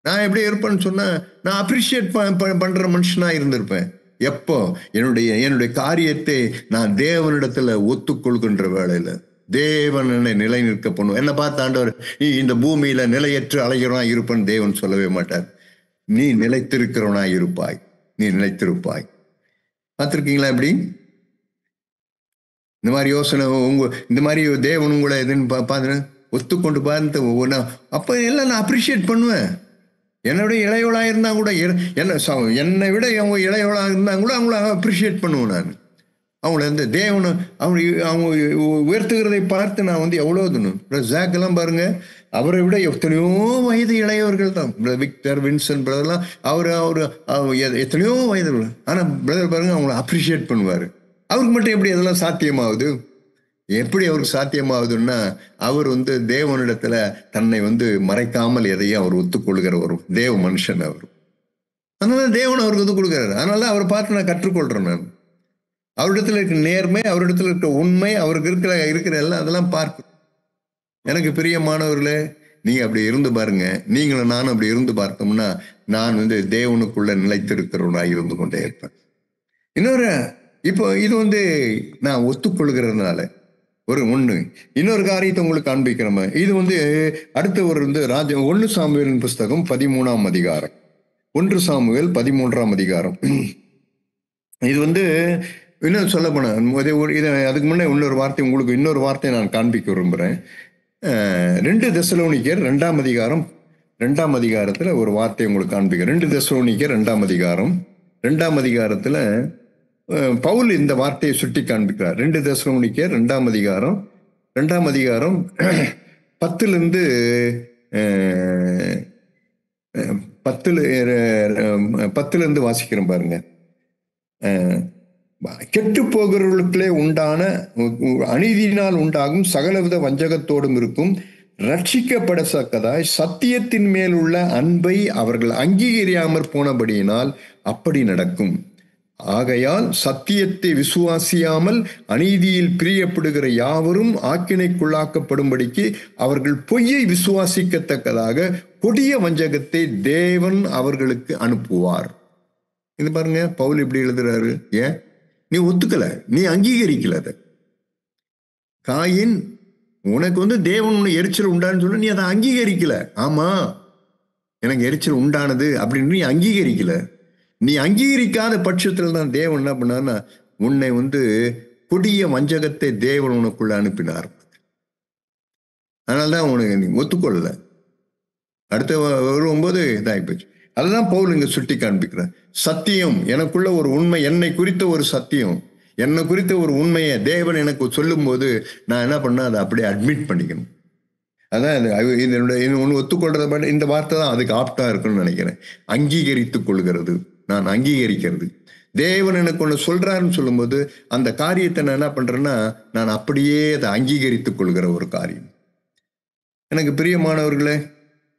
நான் எப்படி இருப்பேன்னு சொன்னா நான் அப்ரிஷியேட் பண்ற மனுஷனா இருந்திருப்பேன். எப்போ என்னுடைய காரியத்தை நான் தேவனிடத்துல ஒத்துக்கொள்கின்ற வேளையில, தேவன் என்னை நிலை நிற்க பண்ணும். என்னை பார்த்து ஆண்டவர் நீ இந்த பூமியில நிலையற்று அலைகிறவனா இருப்பன்னு தேவன் சொல்லவே மாட்டார். நீ நிலைத்திருக்கிறவனா இருப்பாய், நீ நிலைத்திருப்பாய். பார்த்திருக்கீங்களா? எப்படி இந்த மாதிரி யோசனை இந்த மாதிரி தேவன் உங்களை எதுன்னு பார்த்து ஒத்துக்கொண்டு பார்த்து ஒவ்வொன்றா அப்போ எல்லாம் நான் அப்ரிஷியேட் பண்ணுவேன். என்னோட இளையவளாக இருந்தால் கூட என்னை விட அவங்க இளையவளாக இருந்தால் கூட அவங்கள அப்ரிஷியேட் பண்ணுவேன். நான் அவங்கள இந்த தேவனை அவங்க உயர்த்துகிறதை பார்த்து நான் எவ்வளோ தணும். ஜாக்கெல்லாம் பாருங்க, அவரை விட எத்தனையோ வயது இளையவர்கள் தான். விக்டர், வின்சென்ட் பிரதர்லாம் அவர் எத்தனையோ வயது. ஆனால் பிரதர் பாருங்க அவங்கள அப்ரிஷியேட் பண்ணுவார். அவருக்கு மட்டும் எப்படி அதெல்லாம் சாத்தியமாகுது? எப்படி அவருக்கு சாத்தியமாகுதுன்னா அவர் தேவனிடத்துல தன்னை மறைக்காமல் எதையும் அவர் ஒத்துக்கொள்கிற ஒரு தேவ மனுஷன் அவர். அதனால தேவன் அவருக்கு ஒத்துக்கொள்கிறார். அதனால அவரை பார்த்து நான் கற்றுக்கொள்றேன். நான் அவரிடத்துல இருக்கிற நேர்மை, அவரிடத்துல இருக்கிற உண்மை, அவருக்கு இருக்கிற எல்லாம் அதெல்லாம் பார்க்க எனக்கு பிரியமானவர்களே, நீங்க அப்படி இருந்து பாருங்க. நீங்களும் நானும் அப்படி இருந்து பார்த்தோம்னா நான் தேவனுக்குள்ள நிலைத்திருக்கிறவனாக இருந்து கொண்டே இருப்பேன். இன்னொரு இப்போ இது நான் ஒத்துக்கொள்கிறதுனால ஒரு ஒண்ணு. இன்னொரு காரியத்தை உங்களுக்கு காண்பிக்கிறோம். இது அடுத்த ஒரு 1 சாமுவேலின் புஸ்தகம் 13ஆம் அதிகாரம். 1 சாமுவேல் 13ஆம் அதிகாரம். இது இன்னும் சொல்ல போனா அதுக்கு முன்னே இன்னொரு வார்த்தை நான் காண்பிக்க விரும்புகிறேன். 2 தெசலோனிக்கர் 2ஆம் அதிகாரம் 2ஆம் அதிகாரத்துல ஒரு வார்த்தை உங்களுக்கு காண்பிக்கிறேன். 2 தெசலோனிக்கர் 2ஆம் அதிகாரம் 2ஆம் அதிகாரத்துல பவுல் இந்த வார்த்தையை சுட்டி காண்பிக்கிறார். 2 தெசலோனிக்கர் 2ஆம் அதிகாரம் 10லிருந்து 10லிருந்து வாசிக்கிறோம் பாருங்க. கெட்டு போகிறவர்களுக்குள்ளே உண்டான அநீதியினால் உண்டாகும் சகலவித வஞ்சகத்தோடும் இருக்கும் ரட்சிக்கப்படத்தக்கதாய் சத்தியத்தின் மேல் உள்ள அன்பை அவர்கள் அங்கீகரியாமற் போனபடியினால் அப்படி நடக்கும். ஆகையால் சத்தியத்தை விசுவாசியாமல் அநீதியில் பிரியப்படுகிற யாவரும் ஆக்கினைக்குள்ளாக்கப்படும்படிக்கு அவர்கள் பொய்யை விசுவாசிக்கத்தக்கதாக கொடிய வஞ்சகத்தை தேவன் அவர்களுக்கு அனுப்புவார். இது பாருங்க, பவுல் இப்படி எழுதுறாரு. ஏன் நீ ஒத்துக்கல, நீ அங்கீகரிக்கல. அதை காயின் உனக்கு தேவன் உன்னை எரிச்சல் உண்டான்னு சொல்ல, நீ அதை அங்கீகரிக்கல. ஆமா எனக்கு எரிச்சல் உண்டானது அப்படின்னு நீ அங்கீகரிக்கல. நீ அங்கீகரிக்காத பட்சத்தில் தான் தேவன் என்ன பண்ணார்னா உன்னை கொடிய வஞ்சகத்தை தேவன் உனக்குள்ள அனுப்பினார். அதனால்தான் உனக்கு நீ ஒத்துக்கொள்ளல. அடுத்த வரும்போது இதாகிப்போச்சு. அதுதான் பவுல் இங்க சுட்டி காண்பிக்கிறார். சத்தியம் எனக்குள்ள ஒரு உண்மை, என்னை குறித்த ஒரு சத்தியம், என்னை குறித்த ஒரு உண்மையை தேவன் எனக்கு சொல்லும் போது நான் என்ன பண்ண அதை அப்படியே அட்மிட் பண்ணிக்கணும். அதான் ஒன்று ஒத்துக்கொள்றத இந்த வார்த்தை தான் அதுக்கு ஆப்டா இருக்குன்னு நினைக்கிறேன். அங்கீகரித்துக் கொள்கிறது, நான் அங்கீகரிக்கிறது. தேவன் எனக்கு ஒன்று சொல்றாருன்னு சொல்லும்போது அந்த காரியத்தை நான் என்ன பண்றேன்னா நான் அப்படியே அதை அங்கீகரித்துக் கொள்கிற ஒரு காரியம். எனக்கு பிரியமானவர்களே,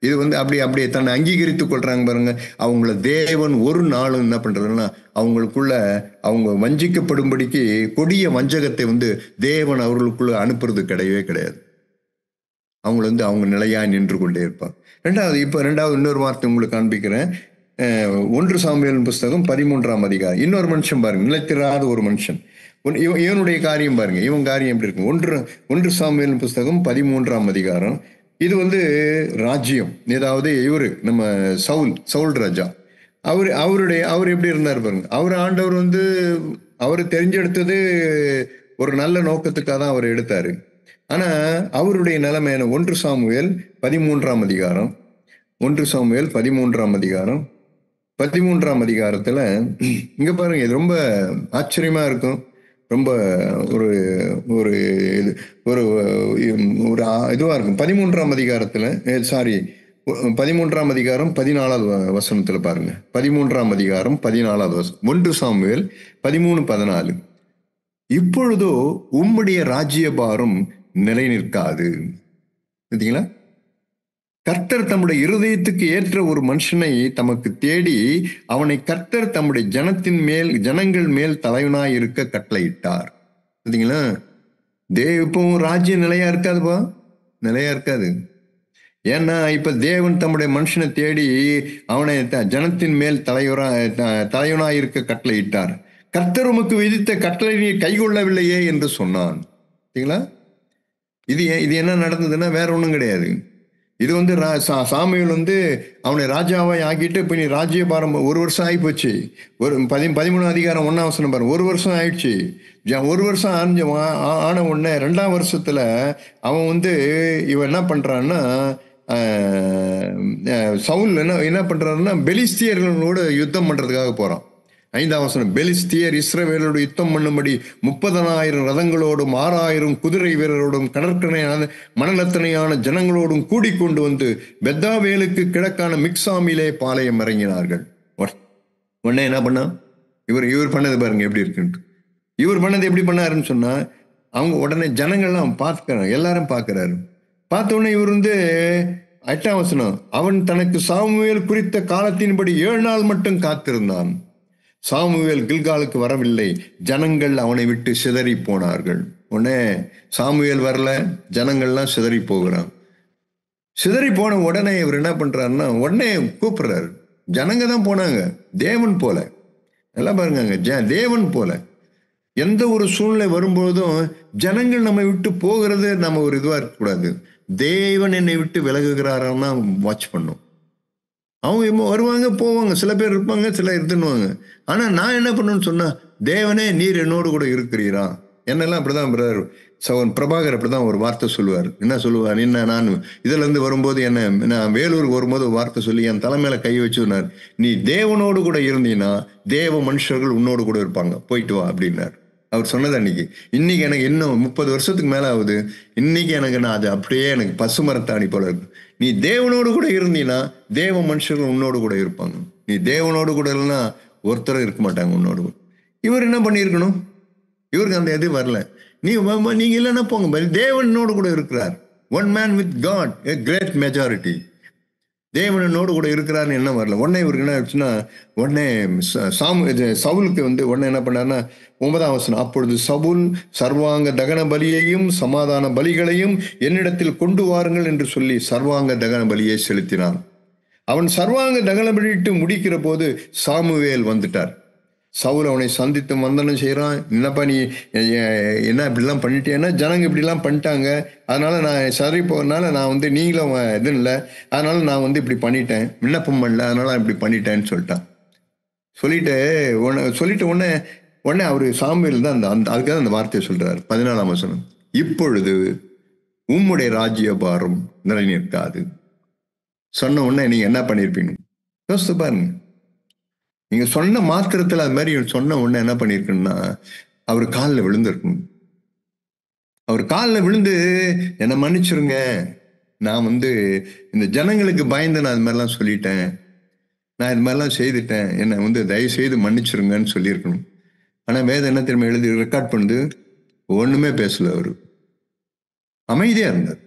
இது அப்படியே தன்னை அங்கீகரித்துக் கொள்றாங்க பாருங்க. அவங்கள தேவன் ஒரு நாளும் என்ன பண்றதுன்னா அவங்களுக்குள்ள அவங்க வஞ்சிக்கப்படும்படிக்கு கொடிய வஞ்சகத்தை தேவன் அவர்களுக்குள்ள அனுப்புறது கிடையவே கிடையாது. அவங்கள அவங்க நிலையா நின்று கொண்டே இருப்பாங்க. ரெண்டாவது இன்னொரு வார்த்தை உங்களுக்கு காண்பிக்கிறேன். 1 சாமுவேல் புஸ்தகம் 13ஆம் அதிகாரம். இன்னொரு மனுஷன் பாருங்க, நிலைத்திராத ஒரு மனுஷன். இவனுடைய காரியம் பாருங்க, இவன் காரியம் எப்படி இருக்கு. 1 சாமுவேல் புஸ்தகம் 13ஆம் அதிகாரம். இது ராஜ்யம். ஏதாவது இவரு நம்ம சவுல் ராஜா, அவர் எப்படி இருந்தார் பாருங்க. அவர் ஆண்டவர் அவர் தெரிஞ்செடுத்தது ஒரு நல்ல நோக்கத்துக்காக தான் அவர் எடுத்தாரு. ஆனா அவருடைய நிலைமை 1 சாமுவேல் 13ஆம் அதிகாரம். 1 சாமுவேல் 13ஆம் அதிகாரம் 13ஆம் அதிகாரத்துல இங்க பாருங்க, இது ரொம்ப ஆச்சரியமா இருக்கும். ரொம்ப ஒரு ஒரு ஒரு இதுவா இருக்கும். 13ஆம் அதிகாரத்துல 13ஆம் அதிகாரம் 14வது வசனத்துல பாருங்க. 13ஆம் அதிகாரம் 14வது வசனம். 1 சாமுவேல் 13:14. இப்பொழுதோ உம்முடைய ராஜ்யபாரம் நிலை நிற்காது. பார்த்தீங்களா? கர்த்தர் தம்முடைய இருதயத்துக்கு ஏற்ற ஒரு மனுஷனை தமக்கு தேடி அவனை கர்த்தர் தம்முடைய ஜனங்கள் மேல் தலைவனாய் இருக்க கட்டளையிட்டார். பார்த்தீங்களா? இப்போ ராஜ்யம் நிலையா இருக்காதுப்பா, நிலையா இருக்காது. ஏன்னா இப்ப தேவன் தம்முடைய மனுஷனை தேடி அவனை ஜனத்தின் மேல் தலைவனாய் இருக்க கட்டளையிட்டார். கர்த்தர் உமக்கு விதித்த கட்டளை நீ கைகொள்ளவில்லையே என்று சொன்னான். சரிங்களா? இது என்ன நடந்ததுன்னா வேற ஒன்றும் கிடையாது. இது வந்து சாமுவேல் வந்து அவனை ராஜாவை ஆக்கிட்டு இப்போ நீ ராஜ்யபாரம் 1 வருஷம் ஆகிப்போச்சு. 13 அதிகாரம் 1 வசனம் பாரு. 1 வருஷம் ஆயிடுச்சு. 1 வருஷம் ஆன உடனே 2 வருஷத்துல அவன் வந்து இவன் என்ன பண்றான்னா, சவுல் என்ன என்ன பண்றாருன்னா பெலிஸ்தியர்களோட யுத்தம் பண்றதுக்காக போறான். 5 வசனம், பெலிஸ்தியர் இஸ்ரவேலோடு யுத்தம் பண்ணும்படி 30,000 ரதங்களோடும் 6,000 குதிரை வீரரோடும் கடற்கரையான மணலத்தனையான ஜனங்களோடும் கூடிக்கொண்டு வந்து பெத்தாவேலுக்கு கிழக்கான மிக்சாமிலே பாளையம் இறங்கினார்கள். உடனே என்ன பண்ணா, இவர் பண்ணது பாருங்க எப்படி இருக்குன்ட்டு. இவர் பண்ணது எப்படி பண்ணாருன்னு சொன்னா, அவங்க உடனே ஜனங்கள்லாம் பார்க்கிறாங்க, எல்லாரும் பார்க்கிறாரு. பார்த்த உடனே இவர் வந்து 8 வசனம், அவன் தனக்கு சாமுவேல் குறித்த காலத்தின்படி 7 நாள் மட்டும் காத்திருந்தான். சாமுவேல் கில்காலுக்கு வரவில்லை, ஜனங்கள் அவனை விட்டு சிதறி போனார்கள். உடனே சாமுவேல் வரல, ஜனங்கள்லாம் சிதறி போகிறான். சிதறி போன உடனே இவர் என்ன பண்றாருன்னா உடனே கூப்பிடுறாரு. ஜனங்க தான் போனாங்க, தேவன் போல. எல்லாம் பாருங்க, தேவன் போல. எந்த ஒரு சூழ்நிலை வரும்போதும் ஜனங்கள் நம்மை விட்டு போகிறது நம்ம ஒரு இதுவா இருக்கக்கூடாது. தேவன் என்னை விட்டு விலகுகிறாரான்னா வாட்ச் பண்ணும். அவங்க வருவாங்க போவாங்க, சில பேர் இருப்பாங்க, சில இருந்துன்னுவாங்க. ஆனா நான் என்ன பண்ணணும்னு சொன்னா, தேவனே நீர் என்னோடு கூட இருக்கிறீரா. என்னெல்லாம் அப்படிதான் சவன் பிரபாகர் அப்படிதான் ஒரு வார்த்தை சொல்லுவார். என்ன சொல்லுவார், என்ன நான் இதுல இருந்து வரும்போது நான் வேலூருக்கு வரும்போது ஒரு வார்த்தை சொல்லி என் தலைமையில கை வச்சுனார். நீ தேவனோடு கூட இருந்தீன்னா தேவ மனுஷர்கள் உன்னோடு கூட இருப்பாங்க, போயிட்டு வா அப்படின்னார். அவர் சொன்னது அன்னைக்கு. இன்னைக்கு எனக்கு இன்னும் 30 வருஷத்துக்கு மேல ஆகுது. இன்னைக்கு எனக்கு நான் அது அப்படியே எனக்கு பசுமரத்தாணி போல இருக்கு. நீ தேவனோடு கூட இருந்தீன்னா தேவ மனுஷர்கள் உன்னோடு கூட இருப்பாங்க. நீ தேவனோடு கூட இல்லைன்னா ஒருத்தரும் இருக்க மாட்டாங்க உன்னோடு. இவர் என்ன பண்ணியிருக்கணும், இவருக்கு அந்த இது வரல. நீங்க இல்லைன்னா போங்க, தேவனோடு கூட இருக்கிறார். One man with God, a great majority. தேவனோடு கூட இருக்கிறாருன்னு என்ன வரல. உடனே இவருக்கு என்ன ஆச்சுன்னா, உடனே சவுலுக்கு வந்து உடனே என்ன பண்ணாருன்னா 9 வசனம், அப்பொழுது சவுல் சர்வாங்க தகன பலியையும் சமாதான பலிகளையும் என்னிடத்தில் கொண்டு வாருங்கள் என்று சொல்லி சர்வாங்க தகன பலியை செலுத்தினான். அவன் சர்வாங்க தகன பலியிட்டு முடிக்கிற போது சாமுவேல் வந்துட்டார். சவுல் அவனை சந்தித்து வந்தனம் செய்கிறான். என்னப்பா நீ என்ன இப்படிலாம் பண்ணிட்டேன்னா, ஜனங்க இப்படிலாம் பண்ணிட்டாங்க, அதனால நான் சரி போகிறதுனால நான் வந்து நீங்களும் இது இல்லை, அதனால நான் வந்து இப்படி பண்ணிட்டேன், விண்ணப்பம் பண்ணல, அதனால இப்படி பண்ணிட்டேன்னு சொல்லிட்டான். சொல்லிட்டு உடனே அவரு சாமுவேல் தான் அதுக்காக அந்த வார்த்தையை சொல்றாரு. 14 வசனம், இப்பொழுது உம்முடைய ராஜ்யபாரம் நிலை நிற்காது. சொன்ன உடனே நீங்க என்ன பண்ணிருப்பீங்க யோசித்து பாருங்க. நீங்க சொன்ன மாத்திரத்துல அது மாதிரி சொன்ன உடனே என்ன பண்ணிருக்குன்னா, அவர் காலில் விழுந்திருக்கணும். அவர் காலில் விழுந்து என்னை மன்னிச்சிருங்க, நான் வந்து இந்த ஜனங்களுக்கு பயந்து நான் இது மாதிரிலாம் சொல்லிட்டேன், நான் இது மாதிரிலாம் செய்துட்டேன், என்னை வந்து தயவு செய்து மன்னிச்சிருங்கன்னு சொல்லியிருக்கணும். ஆனா வேதம் என்ன திரும்ப எழுதி ரெக்கார்ட் பண்ணுது, ஒண்ணுமே பேசல, அவரு அமைதியா இருந்தார்.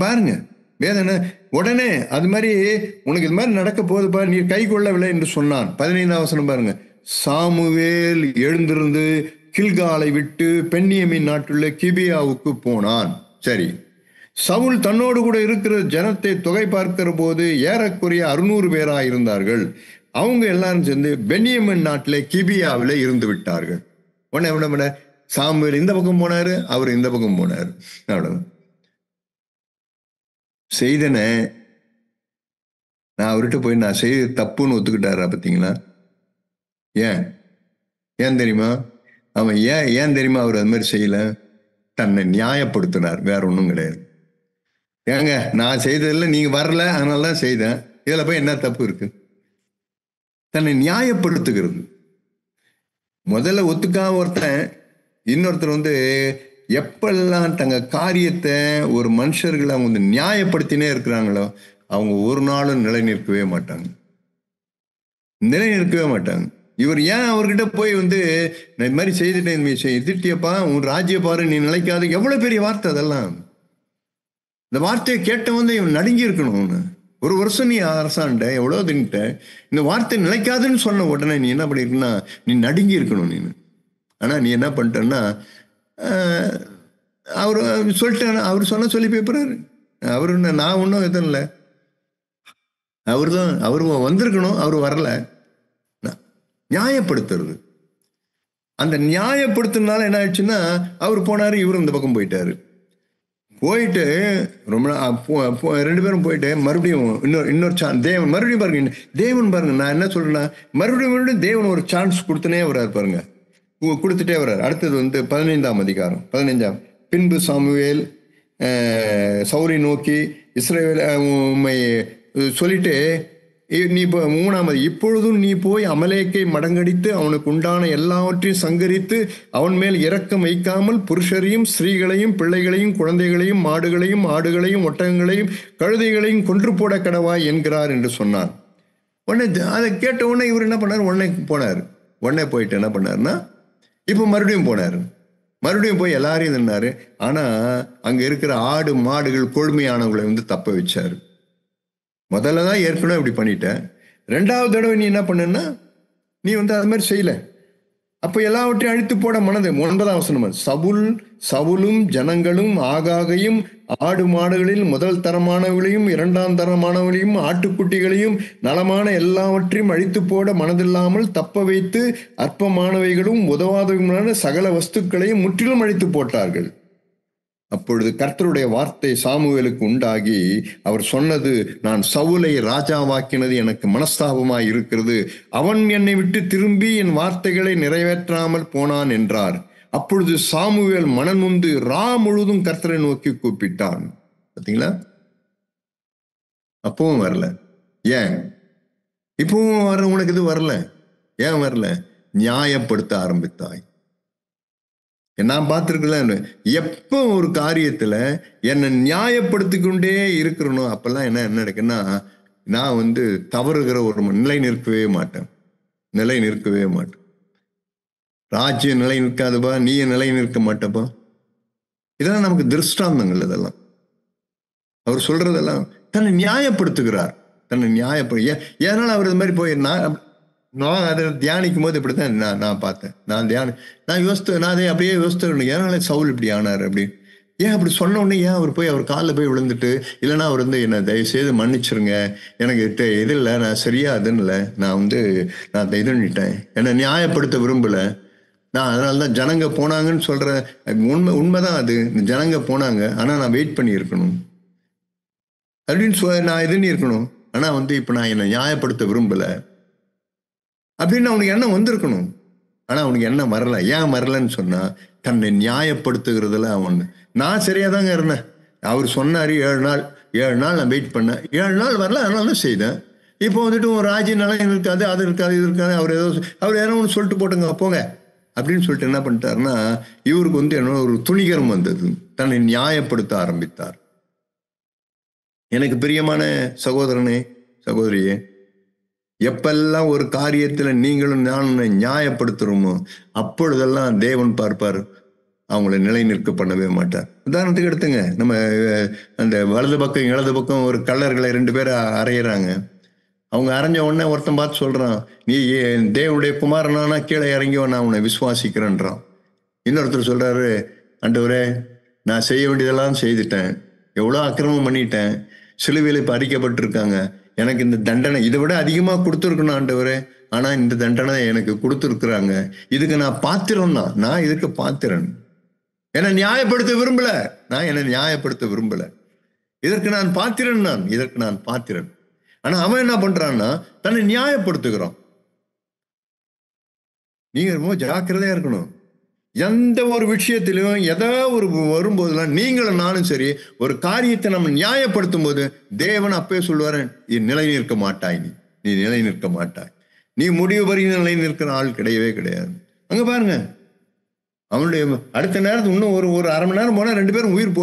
பாருங்க வேதம் என்ன, உடனே அது மாதிரி உனக்கு இது மாதிரி நடக்க போகுதுப்பா, நீ கை கொள்ளவில்லை என்று சொன்னான். 15 பாருங்க, சாமுவேல் எழுந்திருந்து கில்காலை விட்டு பென்னியமின் நாட்டுள்ள கிபியாவுக்கு போனான். சரி, சவுல் தன்னோடு கூட இருக்கிற ஜனத்தை தொகை பார்க்கிற போது ஏறக்குறைய 600 பேரா இருந்தார்கள். அவங்க எல்லாரும் சேர்ந்து பென்னியமின் நாட்டிலே கிபியாவில இருந்து விட்டார்கள். உடனே என்ன சாமுவேல் இந்த பக்கம் போனாரு, அவர் இந்த பக்கம் போனாரு. அவ்வளவு செய்தன. நான் அவர்கிட்ட போய் நான் செய்த தப்புன்னு ஒத்துக்கிட்டாரா பார்த்தீங்களா? ஏன் தெரியுமா? அவன் ஏன் தெரியுமா அவர் அது மாதிரி செய்யல? தன்னை நியாயப்படுத்தினார், வேற ஒன்றும் கிடையாது. ஏங்க நான் செய்ததில்ல, நீங்க வரல அதனாலதான் செய்தேன், இதுல போய் என்ன தப்பு இருக்கு? தன்னை நியாயப்படுத்துகிறது. முதல்ல ஒத்துக்காம ஒருத்தன் இன்னொருத்தர் வந்து எப்பெல்லாம் தங்க காரியத்தை ஒரு மனுஷர்களை அவங்க வந்து நியாயப்படுத்தினே இருக்கிறாங்களோ அவங்க ஒரு நாளும் நிலை நிற்கவே மாட்டாங்க. இவர் ஏன் அவர்கிட்ட போய் வந்து நான் இது மாதிரி செய்துட்டேன், திட்டியப்பா உன் ராஜ்ய பாரு நீ நிலைக்காது, எவ்வளவு பெரிய வார்த்தை அதெல்லாம். இந்த வார்த்தையை கேட்ட வந்து இவன் நடுங்கி இருக்கணும். 1 வருஷம் நீ அரசாண்ட, எவ்வளோ தின்ட்ட, இந்த வார்த்தை நிலைக்காதுன்னு சொன்ன உடனே நீ என்ன பண்ணிருக்குன்னா நீ நடுங்கி இருக்கணும் நீ. ஆனா நீ என்ன பண்ணிட்டன்னா, அவரு சொல்லிட்டேன், அவர் சொல்லி போய்றாரு. அவரு நான் ஒன்றும் எதுவும் இல்லை, அவரு வந்திருக்கணும், அவரு வரல. நியாயப்படுத்துறது. அந்த நியாயப்படுத்தினால என்ன ஆயிடுச்சுன்னா அவர் போனாரு, இவரும் இந்த பக்கம் போயிட்டாரு. போயிட்டு ரொம்ப ரெண்டு பேரும் போயிட்டு மறுபடியும் இன்னொரு சான்ஸ் தேவன் மறுபடியும் பாருங்க, தேவன் பாருங்க, நான் என்ன சொல்றேன்னா மறுபடியும் தேவன் ஒரு சான்ஸ் கொடுத்துனே வர்றாரு பாருங்க, கொடுத்துட்டே வர்றாரு. அடுத்தது 15ஆம் அதிகாரம் 15. பின்பு சாமுவேல் சவுலை நோக்கி இஸ்ரவேல் உம்மை சொல்லிட்டு நீ 3ஆவது, இப்பொழுதும் நீ போய் அமலேக்கை மடங்கடித்து அவனுக்கு உண்டான எல்லாவற்றையும் சங்கரித்து அவன் மேல் இரக்கம் வைக்காமல் புருஷரையும் ஸ்திரீகளையும் பிள்ளைகளையும் குழந்தைகளையும் மாடுகளையும் ஆடுகளையும் ஒட்டகங்களையும் கழுதைகளையும் கொன்று போட கடவாய் என்கிறார் என்று சொன்னார். உடனே அதை கேட்ட உடனே இவர் என்ன பண்ணார், உடனே போயிட்டு என்ன பண்ணாருன்னா இப்போ மறுபடியும் போனார். மறுபடியும் போய் எல்லாரையும் நின்னாரு. ஆனா அங்க இருக்கிற ஆடு மாடுகள் கொழுமையானவங்களை தப்ப வச்சாரு. முதல்ல தான் ஏற்கனவே இப்படி பண்ணிட்டேன், 2வது தடவை நீ என்ன பண்ணுன்னா நீ அது மாதிரி செய்யல, அப்போ எல்லாவற்றையும் அழித்து போட மனது. 9ஆம் வசனம், சவுலும் ஜனங்களும் ஆகாகையும் ஆடு மாடுகளில் முதல் தரமானவர்களையும் 2ஆம் தரமானவர்களையும் ஆட்டுக்குட்டிகளையும் நலமான எல்லாவற்றையும் அழித்து போட மனதில்லாமல் தப்ப வைத்து அற்பமானவைகளும் உதவாதவையுமான சகல வஸ்துக்களையும் முற்றிலும் அழித்து போட்டார்கள். அப்பொழுது கர்த்தருடைய வார்த்தை சாமுவேலுக்கு உண்டாகி அவர் சொன்னது, நான் சவுலை ராஜாவாக்கினது எனக்கு மனஸ்தாபமாய் இருக்கிறது, அவன் என்னை விட்டு திரும்பி என் வார்த்தைகளை நிறைவேற்றாமல் போனான் என்றார். அப்பொழுது சாமுவேல் மனநொந்து முழுதும் கர்த்தரை நோக்கி கூப்பிட்டான். பார்த்தீங்களா, அப்பவும் வரல. ஏன் இப்பவும் வர உனக்கு இது வரல? ஏன் வரல? நியாயப்படுத்த ஆரம்பித்தாய். நான் பார்த்துருக்கல, எப்போ ஒரு காரியத்துல என்னை நியாயப்படுத்திக்கொண்டே இருக்கிறனோ அப்பெல்லாம் என்ன நடக்குன்னா நான் தவறுகிற ஒரு நிலை நிற்கவே மாட்டேன். ராஜ்யம் நிலை நிற்காதுப்பா, நீ நிலை நிற்க மாட்டப்பா. இதெல்லாம் நமக்கு திருஷ்டாந்தங்கள். இதெல்லாம் அவர் சொல்றதெல்லாம் தன்னை நியாயப்படுத்துகிறார். ஏன்னா அவர் இது மாதிரி போய் நான் அதை தியானிக்கும் போது இப்படித்தான் நான் பார்த்தேன். நான் அதை அப்படியே யோசித்து ஏன்னால சவுல் இப்படி ஆனார் அப்படி. ஏன் அப்படி சொன்ன உடனே ஏன் அவர் போய் அவர் காலில் போய் விழுந்துட்டு, இல்லைன்னா அவர் என்னை தயவு செய்து மன்னிச்சிருங்க, எனக்கு இது இல்லை, நான் சரியா அதுன்னு இல்லை, நான் இது பண்ணிட்டேன், என்னை நியாயப்படுத்த விரும்பலை, நான் அதனால்தான் ஜனங்க போனாங்கன்னு சொல்ற உண்மைதான். அது ஜனங்க போனாங்க, ஆனா நான் வெயிட் பண்ணி இருக்கணும் அப்படின்னு நான் இதுன்னு இருக்கணும். ஆனா இப்ப நான் என்னை நியாயப்படுத்த விரும்பல அப்படின்னு அவனுக்கு எண்ணம் வந்திருக்கணும். ஆனா அவனுக்கு எண்ணம் வரல. ஏன் வரலன்னு சொன்னா தன்னை நியாயப்படுத்துகிறதுல நான் சரியா தாங்க இருந்தேன், அவர் சொன்னாரு 7 நாள் நான் வெயிட் பண்ணேன், 7 நாள் வரல, அதனால தான் செய்தேன். இப்போ ஒரு ராஜ்ய நலம் இருக்காது, அது இருக்காது, இது இருக்காது, அவர் ஏதோ ஒன்று சொல்லிட்டு போட்டுங்க போங்க அப்படின்னு சொல்லிட்டு என்ன பண்ணிட்டாருன்னா இவருக்கு என்ன ஒரு துணிகரம் வந்தது, தன்னை நியாயப்படுத்த ஆரம்பித்தார். எனக்கு பிரியமான சகோதரனே சகோதரியே, எப்பெல்லாம் ஒரு காரியத்துல நீங்களும் நானும் நியாயப்படுத்துறோமோ அப்பொழுதெல்லாம் தேவன் பார்ப்பார், அவங்கள நிலை நிற்க பண்ணவே மாட்டார். உதாரணத்துக்கு எடுத்துங்க, நம்ம அந்த வலது பக்கம் இடது பக்கம் ஒரு கள்ளர்களை 2 பேரை அறையிறாங்க. அவங்க அரைஞ்ச உடனே ஒருத்தன் பார்த்து சொல்றான், நீ தேவனுடைய குமாரனானா கீழே இறங்கி நான் உன்னை விசுவாசிக்கிறேன்றான். இன்னொருத்தர் சொல்றாரு, ஆண்டவரே நான் செய்ய வேண்டியதெல்லாம் செய்துட்டேன், எவ்வளோ அக்கிரமம் பண்ணிட்டேன், சிலுவையில் இப்போ அடிக்கப்பட்டிருக்காங்க, எனக்கு இந்த தண்டனை இதை விட அதிகமாக கொடுத்துருக்கணும் ஆண்டவரே, ஆனா இந்த தண்டனை எனக்கு கொடுத்துருக்குறாங்க, இதுக்கு நான் பாத்திரம் தான், நான் இதுக்கு பாத்திரன், என்னை நியாயப்படுத்த விரும்பல, இதற்கு நான் பாத்திரன். ஆனா அவன் என்ன பண்றான்னா தன்னை நியாயப்படுத்துகிறான். நீங்க ரொம்ப ஜாக்கிரதையா இருக்கணும். எந்த ஒரு விஷயத்திலும் ஏதாவது ஒரு வரும்போதெல்லாம் நீங்களும் நானும் சரி, ஒரு காரியத்தை நம்ம நியாயப்படுத்தும் போது தேவன் அப்பவே சொல்லுவாரு, நீ நிலை நிற்க மாட்டாய், நீ நிலை நிற்க மாட்டாய், நீ முடிவு வரைக்கும் நிலை நிற்கிற ஆள் கிடையவே கிடையாது. அங்க பாருங்க, அவனுடைய அடுத்த நேரத்துக்கு இன்னும் ஒரு அரை மணி நேரம் போனா 2 பேரும் உயிர்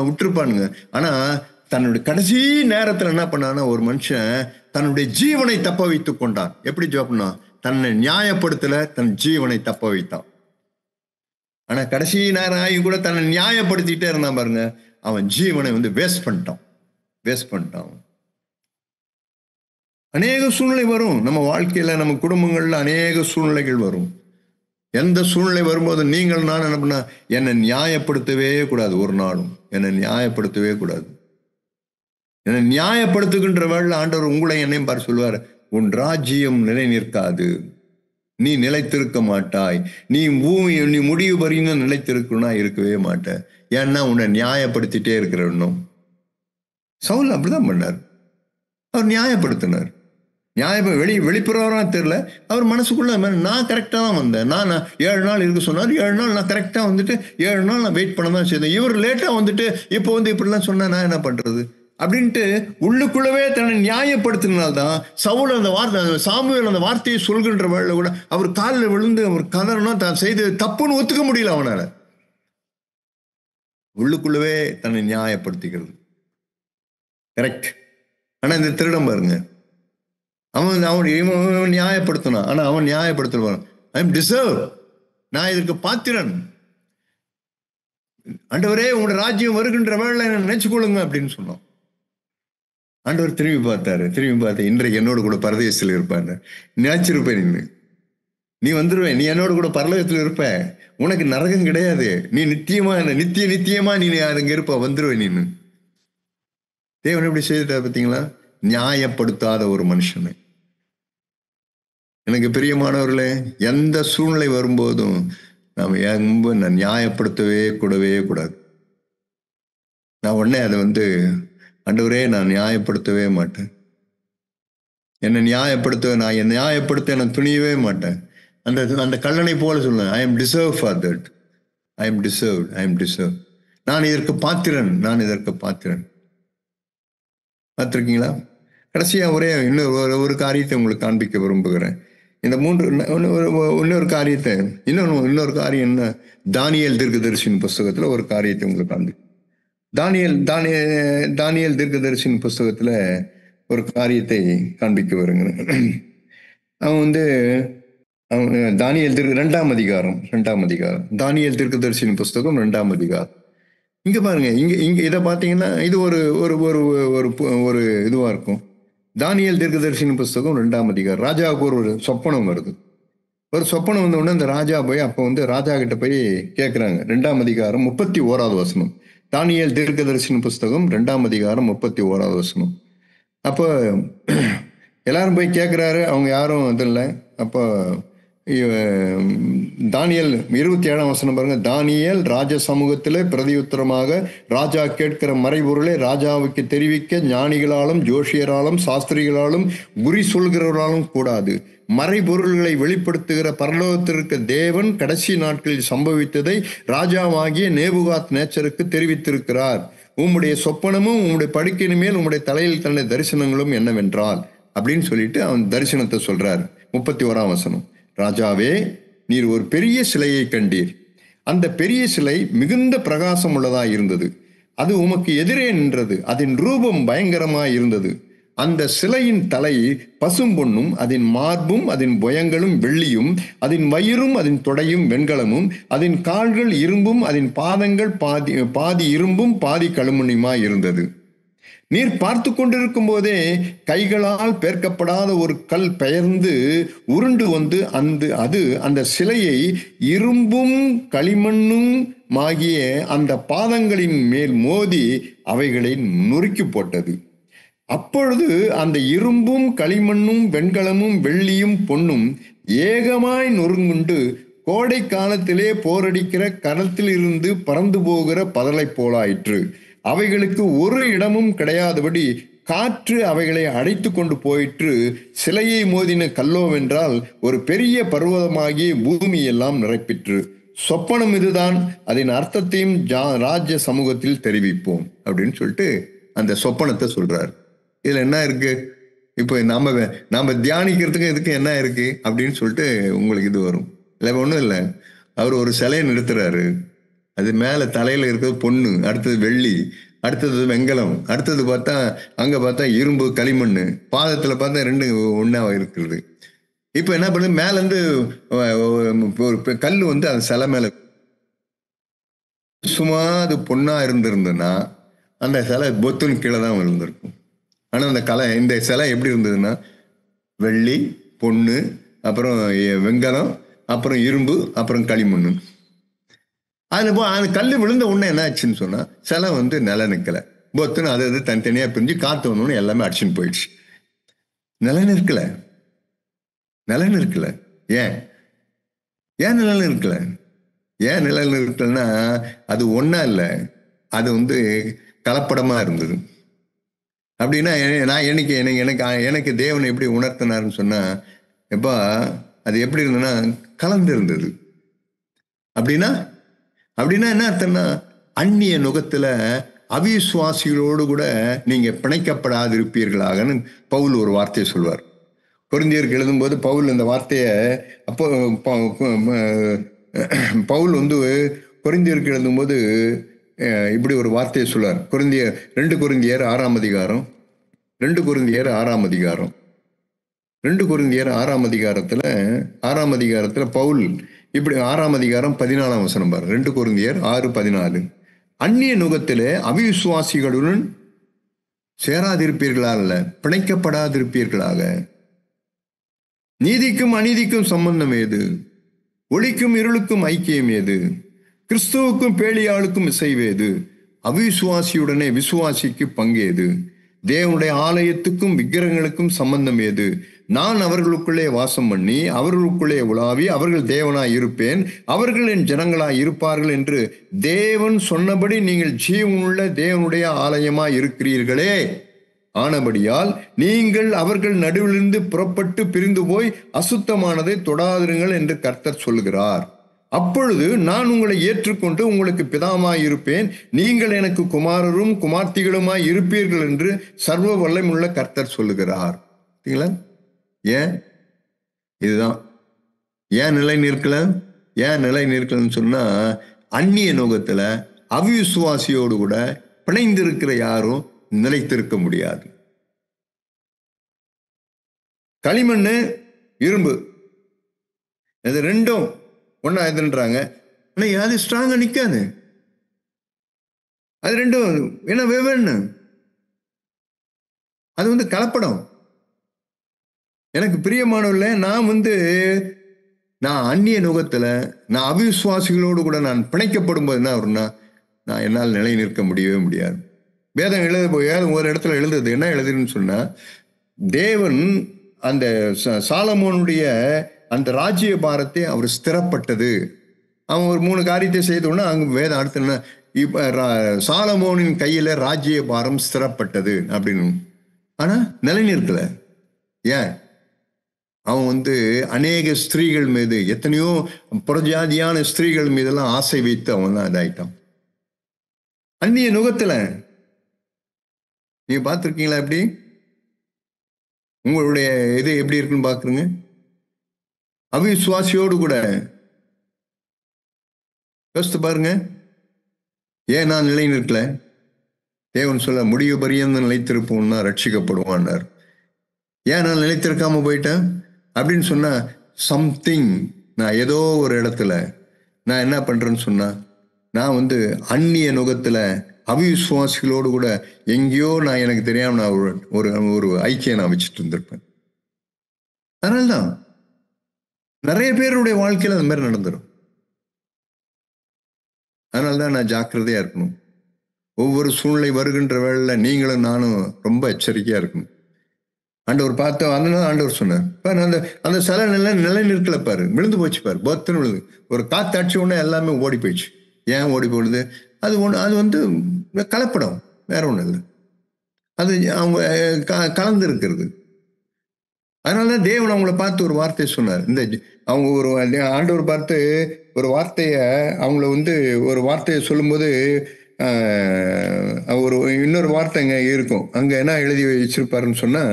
விட்டுருப்பானுங்க. ஆனா தன்னுடைய கடைசி நேரத்துல என்ன பண்ணான்னா ஒரு மனுஷன் தன்னுடைய ஜீவனை தப்ப வைத்துக் கொண்டான். எப்படி ஜோப்னா தன்னை நியாயப்படுத்தல, தன் ஜீவனை தப்ப வைத்தான். ஆனா கடைசி நேரம் ஆகி கூட தன்னை நியாயப்படுத்திட்டே இருந்தான் பாருங்க, அவன் ஜீவனை வேஸ்ட் பண்ணிட்டான். அநேக சூழ்நிலை வரும் நம்ம வாழ்க்கையில, நம்ம குடும்பங்கள்ல அநேக சூழ்நிலைகள் வரும். எந்த சூழ்நிலை வரும்போது நீங்கள் நான் என்ன பண்ண, என்னை நியாயப்படுத்தவே கூடாது, ஒரு நாளும் என்னை நியாயப்படுத்தவே கூடாது. என்னை நியாயப்படுத்துகின்ற வேளை ஆண்டவர் உங்களை என்னையும் பாரு சொல்லுவார், உன் ராஜ்யம் நிலை நிற்காது, நீ நிலைத்திருக்க மாட்டாய். நீ முடிவு வரையும் நிலைத்திருக்கணும்னா இருக்கவே மாட்ட. ஏன்னா உன்னை நியாயப்படுத்திட்டே இருக்கிற இன்னும். சவுல் அப்படிதான் பண்ணார். அவர் நியாயப்படுத்தினார். வெளிப்புறம் தெரியல. அவர் மனசுக்குள்ள நான் கரெக்டா தான் வந்தேன். நான் 7 நாள் இருக்க சொன்னார். 7 நாள் நான் கரெக்டா வந்துட்டு 7 நாள் நான் வெயிட் பண்ண தான் செய்தேன். இவர் லேட்டா வந்துட்டு இப்போ இப்படிலாம் சொன்னா நான் என்ன பண்றது அப்படின்ட்டு உள்ளுக்குள்ளவே தன்னை நியாயப்படுத்தினால்தான் சவுல் அந்த வார்த்தை, சாமுவேல் அந்த வார்த்தையை சொல்கின்ற வேளையில கூட அவர் காலில் விழுந்து அவர் கதறணும், தான் செய்து தப்புன்னு ஒத்துக்க முடியல அவனால. உள்ளுக்குள்ளவே தன்னை நியாயப்படுத்திக்கிறது. கரெக்ட். ஆனா இந்த திருடம் பாருங்க, அவன் நியாயப்படுத்தினான். ஆனா அவன் நியாயப்படுத்துவான், ஐ எம் டிசர்வ், நான் இதற்கு பாத்திரன், ஆண்டவரே உங்களோட ராஜ்யம் வருகின்ற வேளை நினைச்சுக்கொள்ளுங்க அப்படின்னு சொன்னான். ஆண்டவர் திரும்பி பார்த்து இன்றைக்கு என்னோட கூட பரதேசத்தில் இருப்பான்னு நினைச்சிருப்பேன். நீ வந்துருவேன், நீ என்னோட கூட பரலோகத்தில் இருப்ப, உனக்கு நரகம் கிடையாது, நீ நித்தியமா நீ அங்க இருப்ப, வந்துருவேன் நீன்னு. தேவன் எப்படி செய்துட்டா பார்த்தீங்களா? நியாயப்படுத்தாத ஒரு மனுஷனை. எனக்கு பிரியமானவர்களே, எந்த சூழ்நிலை வரும்போதும் நாம நியாயப்படுத்தவே கூடாது. நான் உடனே அதை ஆண்டவரே நான் நியாயப்படுத்தவே மாட்டேன், என்னை நியாயப்படுத்த நான் துணியவே மாட்டேன். அந்த கல்லனை போல சொல்லுவேன், I am deserve for that, I am deserve, நான் இதற்கு பாத்திரன். பார்த்துருக்கீங்களா? கடைசியா இன்னொரு காரியத்தை உங்களுக்கு காண்பிக்க விரும்புகிறேன். இந்த இன்னொரு காரியம் என்ன, தானியேல் தீர்க்கதரிசியின் புஸ்தகத்துல ஒரு காரியத்தை உங்களுக்கு காண்பி. தானியேல் தீர்க்கதரிசியின் புஸ்தகத்துல ஒரு காரியத்தை காண்பிக்க வருகிறேன். அவன் தானியேல் 2ஆம் அதிகாரம், தானியேல் தீர்க்கதரிசியின் புஸ்தகம் 2ஆம் அதிகாரம். இங்க பாருங்க, இங்க இதை பார்த்தீங்கன்னா இது ஒரு இதுவா இருக்கும். தானியேல் தீர்க்கதரிசியின் புஸ்தகம் 2ஆம் அதிகாரம். ராஜாவுக்கு ஒரு சொப்பனம் வருது. ஒரு சொப்பனம் வந்த உடனே அந்த ராஜா போய் அப்போ ராஜா கிட்ட போய் கேட்கிறாங்க. 2ஆம் அதிகாரம் 31வது வசனம். தானியேல் தீர்க்கதரிசியின் புஸ்தகம் 2ஆம் அதிகாரம் 31வது வசனம். அப்போ எல்லாரும் போய் கேட்கிறாரு, அவங்க யாரும் அது இல்லை. அப்போ தானியேல் 27ஆம் வசனம் பாருங்க. தானியேல் ராஜ சமூகத்திலே பிரதியுத்தரமாக ராஜா கேட்கிற மறைபொருளை ராஜாவுக்கு தெரிவிக்க ஞானிகளாலும் ஜோஷியராலும் சாஸ்திரிகளாலும் குறி சொல்கிறவர்களாலும் கூடாது. மறைபொருள்களை வெளிப்படுத்துகிற பரலோகத்திற்கு தேவன் கடைசி நாட்களில் சம்பவித்ததை ராஜாவாகிய நேபுகாத் நேச்சருக்கு தெரிவித்திருக்கிறார். உம்முடைய சொப்பனமும் உம்முடைய படுக்கையின் மேல் உம்முடைய தலையில் தன்னுடைய தரிசனங்களும் என்னவென்றால் அப்படின்னு சொல்லிட்டு அவன் தரிசனத்தை சொல்றார். 31ஆம் வசனம். ராஜாவே, நீர் ஒரு பெரிய சிலையை கண்டீர். அந்த பெரிய சிலை மிகுந்த பிரகாசம் உள்ளதாய் இருந்தது. அது உமக்கு எதிரே நின்றது. அதன் ரூபம் பயங்கரமாய் இருந்தது. அந்த சிலையின் தலை பசும்பொன்னும், அதன் மார்பும் அதன் புயங்களும் வெள்ளியும், அதன் வயிறும் அதன் தொடையும் வெண்கலமும், அதன் கால்கள் இரும்பும், அதன் பாதங்கள் பாதி இரும்பும் பாதி களுமணியுமாய் இருந்தது. நீர் பார்த்து கொண்டிருக்கும் போதே கைகளால் பேர்க்கப்படாத ஒரு கல் பெயர்ந்து உருண்டு வந்து அந்த சிலையை இரும்பும் களிமண்ணும் ஆகிய அந்த பாதங்களின் மேல் மோதி அவைகளை நொறுக்கி போட்டது. அப்பொழுது அந்த இரும்பும் களிமண்ணும் வெண்கலமும் வெள்ளியும் பொன்னும் ஏகமாய் நொறுங்குண்டு கோடை காலத்திலே போரடிக்கிற கடத்தில் இருந்து பறந்து போகிற பதலை போலாயிற்று. அவைகளுக்கு ஒரு இடமும் கிடையாதபடி காற்று அவைகளை அடைத்து கொண்டு போயிற்று. சிலையை மோதின கல்லோவென்றால் ஒரு பெரிய பர்வதமாகி பூமி எல்லாம் நிரப்பிற்று. சொப்பனம் இதுதான், அதன் அர்த்தத்தையும் ராஜ்ய சமூகத்தில் தெரிவிப்போம் அப்படின்னு சொல்லிட்டு அந்த சொப்பனத்தை சொல்றாரு. இதுல என்ன இருக்கு? இப்போ நாம தியானிக்கிறதுக்கு இதுக்கு என்ன இருக்கு அப்படின்னு சொல்லிட்டு உங்களுக்கு இது வரும். இல்லை, ஒன்றும் இல்லை. அவர் ஒரு சிலையை நிறுத்துறாரு. அது மேல தலையில இருக்கிறது பொண்ணு, அடுத்தது வெள்ளி, அடுத்தது வெங்கலம், அடுத்தது பார்த்தா இரும்பு களிமண், பாதத்துல பார்த்தா 2 ஒண்ணா இருக்கிறது. இப்ப என்ன பண்ணுது, மேல இருந்து ஒரு கல் அந்த சிலை மேல சும்மா அது பொண்ணா இருந்திருந்ததுன்னா அந்த சிலை பொத்துன்னு கீழே தான் விழுந்திருக்கும். ஆனா இந்த சிலை எப்படி இருந்ததுன்னா வெள்ளி, பொண்ணு, அப்புறம் வெங்கலம், அப்புறம் இரும்பு, அப்புறம் களிமண். அது கல் விழுந்த உடனே என்ன ஆச்சுன்னு சொன்னா சிலை நில நிற்கல, பொத்துன்னு அது தனித்தனியா பிரிஞ்சு காத்து வந்தோன்னு எல்லாமே அடிச்சுன்னு போயிடுச்சு. நில நிற்கல. ஏன் ஏன் நிழல் இருக்கல? ஏன் நிழல் இருக்கலன்னா அது ஒன்றா இல்லை, அது வந்து கலப்படமாக இருந்தது. அப்படின்னா நான் எனக்கு எனக்கு எனக்கு எனக்கு தேவனை எப்படி உணர்த்தினாருன்னு சொன்னால், எப்பா அது எப்படி இருந்ததுன்னா கலந்து இருந்தது. அப்படின்னா அப்படின்னா என்ன அர்த்தம்னா, அந்நிய நுகத்தில் அவிசுவாசிகளோடு கூட நீங்கள் பிணைக்கப்படாதிருப்பீர்களாகன்னு பவுல் ஒரு வார்த்தையை சொல்வார். கொரிந்தியருக்கு எழுதும்போது பவுல் இந்த வார்த்தையை அப்போ பவுல் வந்து கொரிந்தியருக்கு எழுதும்போது இப்படி ஒரு வார்த்தையை சொல்வார். ரெண்டு கொரிந்தியர் ஆறாம் அதிகாரம் 6 பவுல் இப்படி 6 14 பாரு. 2 கொரிந்தியர் 6:14. அந்நிய நுகத்திலே அவிசுவாசிகளுடன் சேராதிருப்பீர்களா, அல்ல பிணைக்கப்படாதிருப்பீர்களாக. நீதிக்கும் அநீதிக்கும் சம்பந்தம் ஏது? ஒளிக்கும் இருளுக்கும் ஐக்கியம் ஏது? கிறிஸ்துவுக்கும் பேலியாளுக்கும் இசைவேது? அவிசுவாசியுடனே விசுவாசிக்கு பங்கேது? தேவனுடைய ஆலயத்துக்கும் விக்கிரகங்களுக்கும் சம்பந்தம் ஏது? நான் அவர்களுக்குள்ளே வாசம் பண்ணி அவர்களுக்குள்ளே உலாவி அவர்கள் தேவனாய் இருப்பேன், அவர்கள் என் ஜனங்களாய் இருப்பார்கள் என்று தேவன் சொன்னபடி நீங்கள் ஜீவனுள்ள தேவனுடைய ஆலயமாய் இருக்கிறீர்களே. ஆனபடியால் நீங்கள் அவர்கள் நடுவிலிருந்து புறப்பட்டு பிரிந்து போய் அசுத்தமானதை தொடாதிருங்கள் என்று கர்த்தர் சொல்லுகிறார். அப்பொழுது நான் உங்களை ஏற்றுக்கொண்டு உங்களுக்கு பிதாமாய் இருப்பேன், நீங்கள் எனக்கு குமாரரும் குமார்த்திகளுமாய் இருப்பீர்கள் என்று சர்வ வல்லமையுள்ள கர்த்தர் சொல்லுகிறார். ஏன் இதுதான் ஏன் நிலை நிற்கல? ஏன் நிலை நிற்கலன்னு சொன்னா, அந்நிய நோகத்துல அவிசுவாசியோடு கூட பிணைந்திருக்கிற யாரும் நிலைத்திருக்க முடியாது. களிமண்ணு இரும்பு இது ரெண்டும் ஒன்னா எதுன்றாங்க, ஆனா அது ஸ்ட்ராங்கா நிக்காது. அது ரெண்டும் என்ன வெவ்வேறு, அது வந்து கலப்படம். எனக்கு பிரியமானவர்களே, நான் அந்நிய நுகத்துல நான் அவிசுவாசிகளோடு கூட நான் பிணைக்கப்படும் போது என்ன வரும்னா, நான் என்னால் நிலை நிற்க முடியவே முடியாது. வேதம் ஒரு இடத்துல எழுதுது, என்ன எழுதுன்னு சொன்னா, தேவன் அந்த சாலமோனுடைய அந்த ராஜ்ய பாரத்தை அவர் ஸ்திரப்பட்டது. அவன் ஒரு 3 காரியத்தை செய்தோன்னா அங்க வேதம் அடுத்து என்ன, இப்ப சாலமோனின் கையில ராஜ்ய பாரம் ஸ்திரப்பட்டது அப்படின்னு. ஆனா நிலை நிற்கல. ஏன்? அவன் வந்து அநேக ஸ்திரீகள் மீது, எத்தனையோ புறஜாதியான ஸ்திரீகள் மீதெல்லாம் ஆசை வைத்து அவன் தான் இதாயிட்டான். அந்நிய நுகத்துல நீங்க பார்த்துருக்கீங்களா? எப்படி உங்களுடைய இது எப்படி இருக்குன்னு பாக்குறீங்க? அவிசுவாசியோடு கூட யோசித்து பாருங்க. ஏன் நான் நிலை நிற்கல? தேவன் சொல்ல முடிய பரியந்த நிலைத்திருப்போம்னா ரட்சிக்கப்படுவான்னார். ஏன் நான் நிலைத்திருக்காம போயிட்டேன் அப்படின்னு சொன்னா, சம்திங் நான் ஏதோ ஒரு இடத்துல நான் என்ன பண்றேன்னு சொன்னா, நான் வந்து அந்நிய நுகத்துல அவிசுவாசிகளோடு கூட எங்கேயோ நான் எனக்கு தெரியாம நான் ஒரு ஒரு ஐக்கியம் நான் வச்சுட்டு இருந்திருப்பேன். அதனால்தான் நிறைய பேருடைய வாழ்க்கையில அந்த மாதிரி நடந்துடும். அதனால்தான் நான் ஜாக்கிரதையா இருக்கணும். ஒவ்வொரு சூழ்நிலை வருகின்ற வேளையில நீங்களும் நானும் ரொம்ப எச்சரிக்கையா இருக்கணும். ஆண்டவர் பார்த்தோம், அதனால ஆண்டவர் சொன்னார், அந்த சில நிலை நிற்கல பாரு, விழுந்து போச்சு பாரு, பத்துன்னு விழுது. ஒரு காத்தாட்சி ஒண்ணு எல்லாமே ஓடி போயிடுச்சு. ஏன் ஓடி போடுது? அது வந்து கலப்படம், வேற ஒண்ணு இல்லை. அது அவங்க கலந்து இருக்கிறது. அதனாலதான் தேவன் அவங்கள பார்த்து ஒரு வார்த்தையை சொன்னார். அவங்க ஒரு ஆண்டவர் பார்த்து ஒரு வார்த்தைய அவங்கள வந்து ஒரு வார்த்தையை சொல்லும்போது ஒரு இன்னொரு வார்த்தை அங்க இருக்கும். அங்க என்ன எழுதி வச்சிருப்பாருன்னு சொன்னா,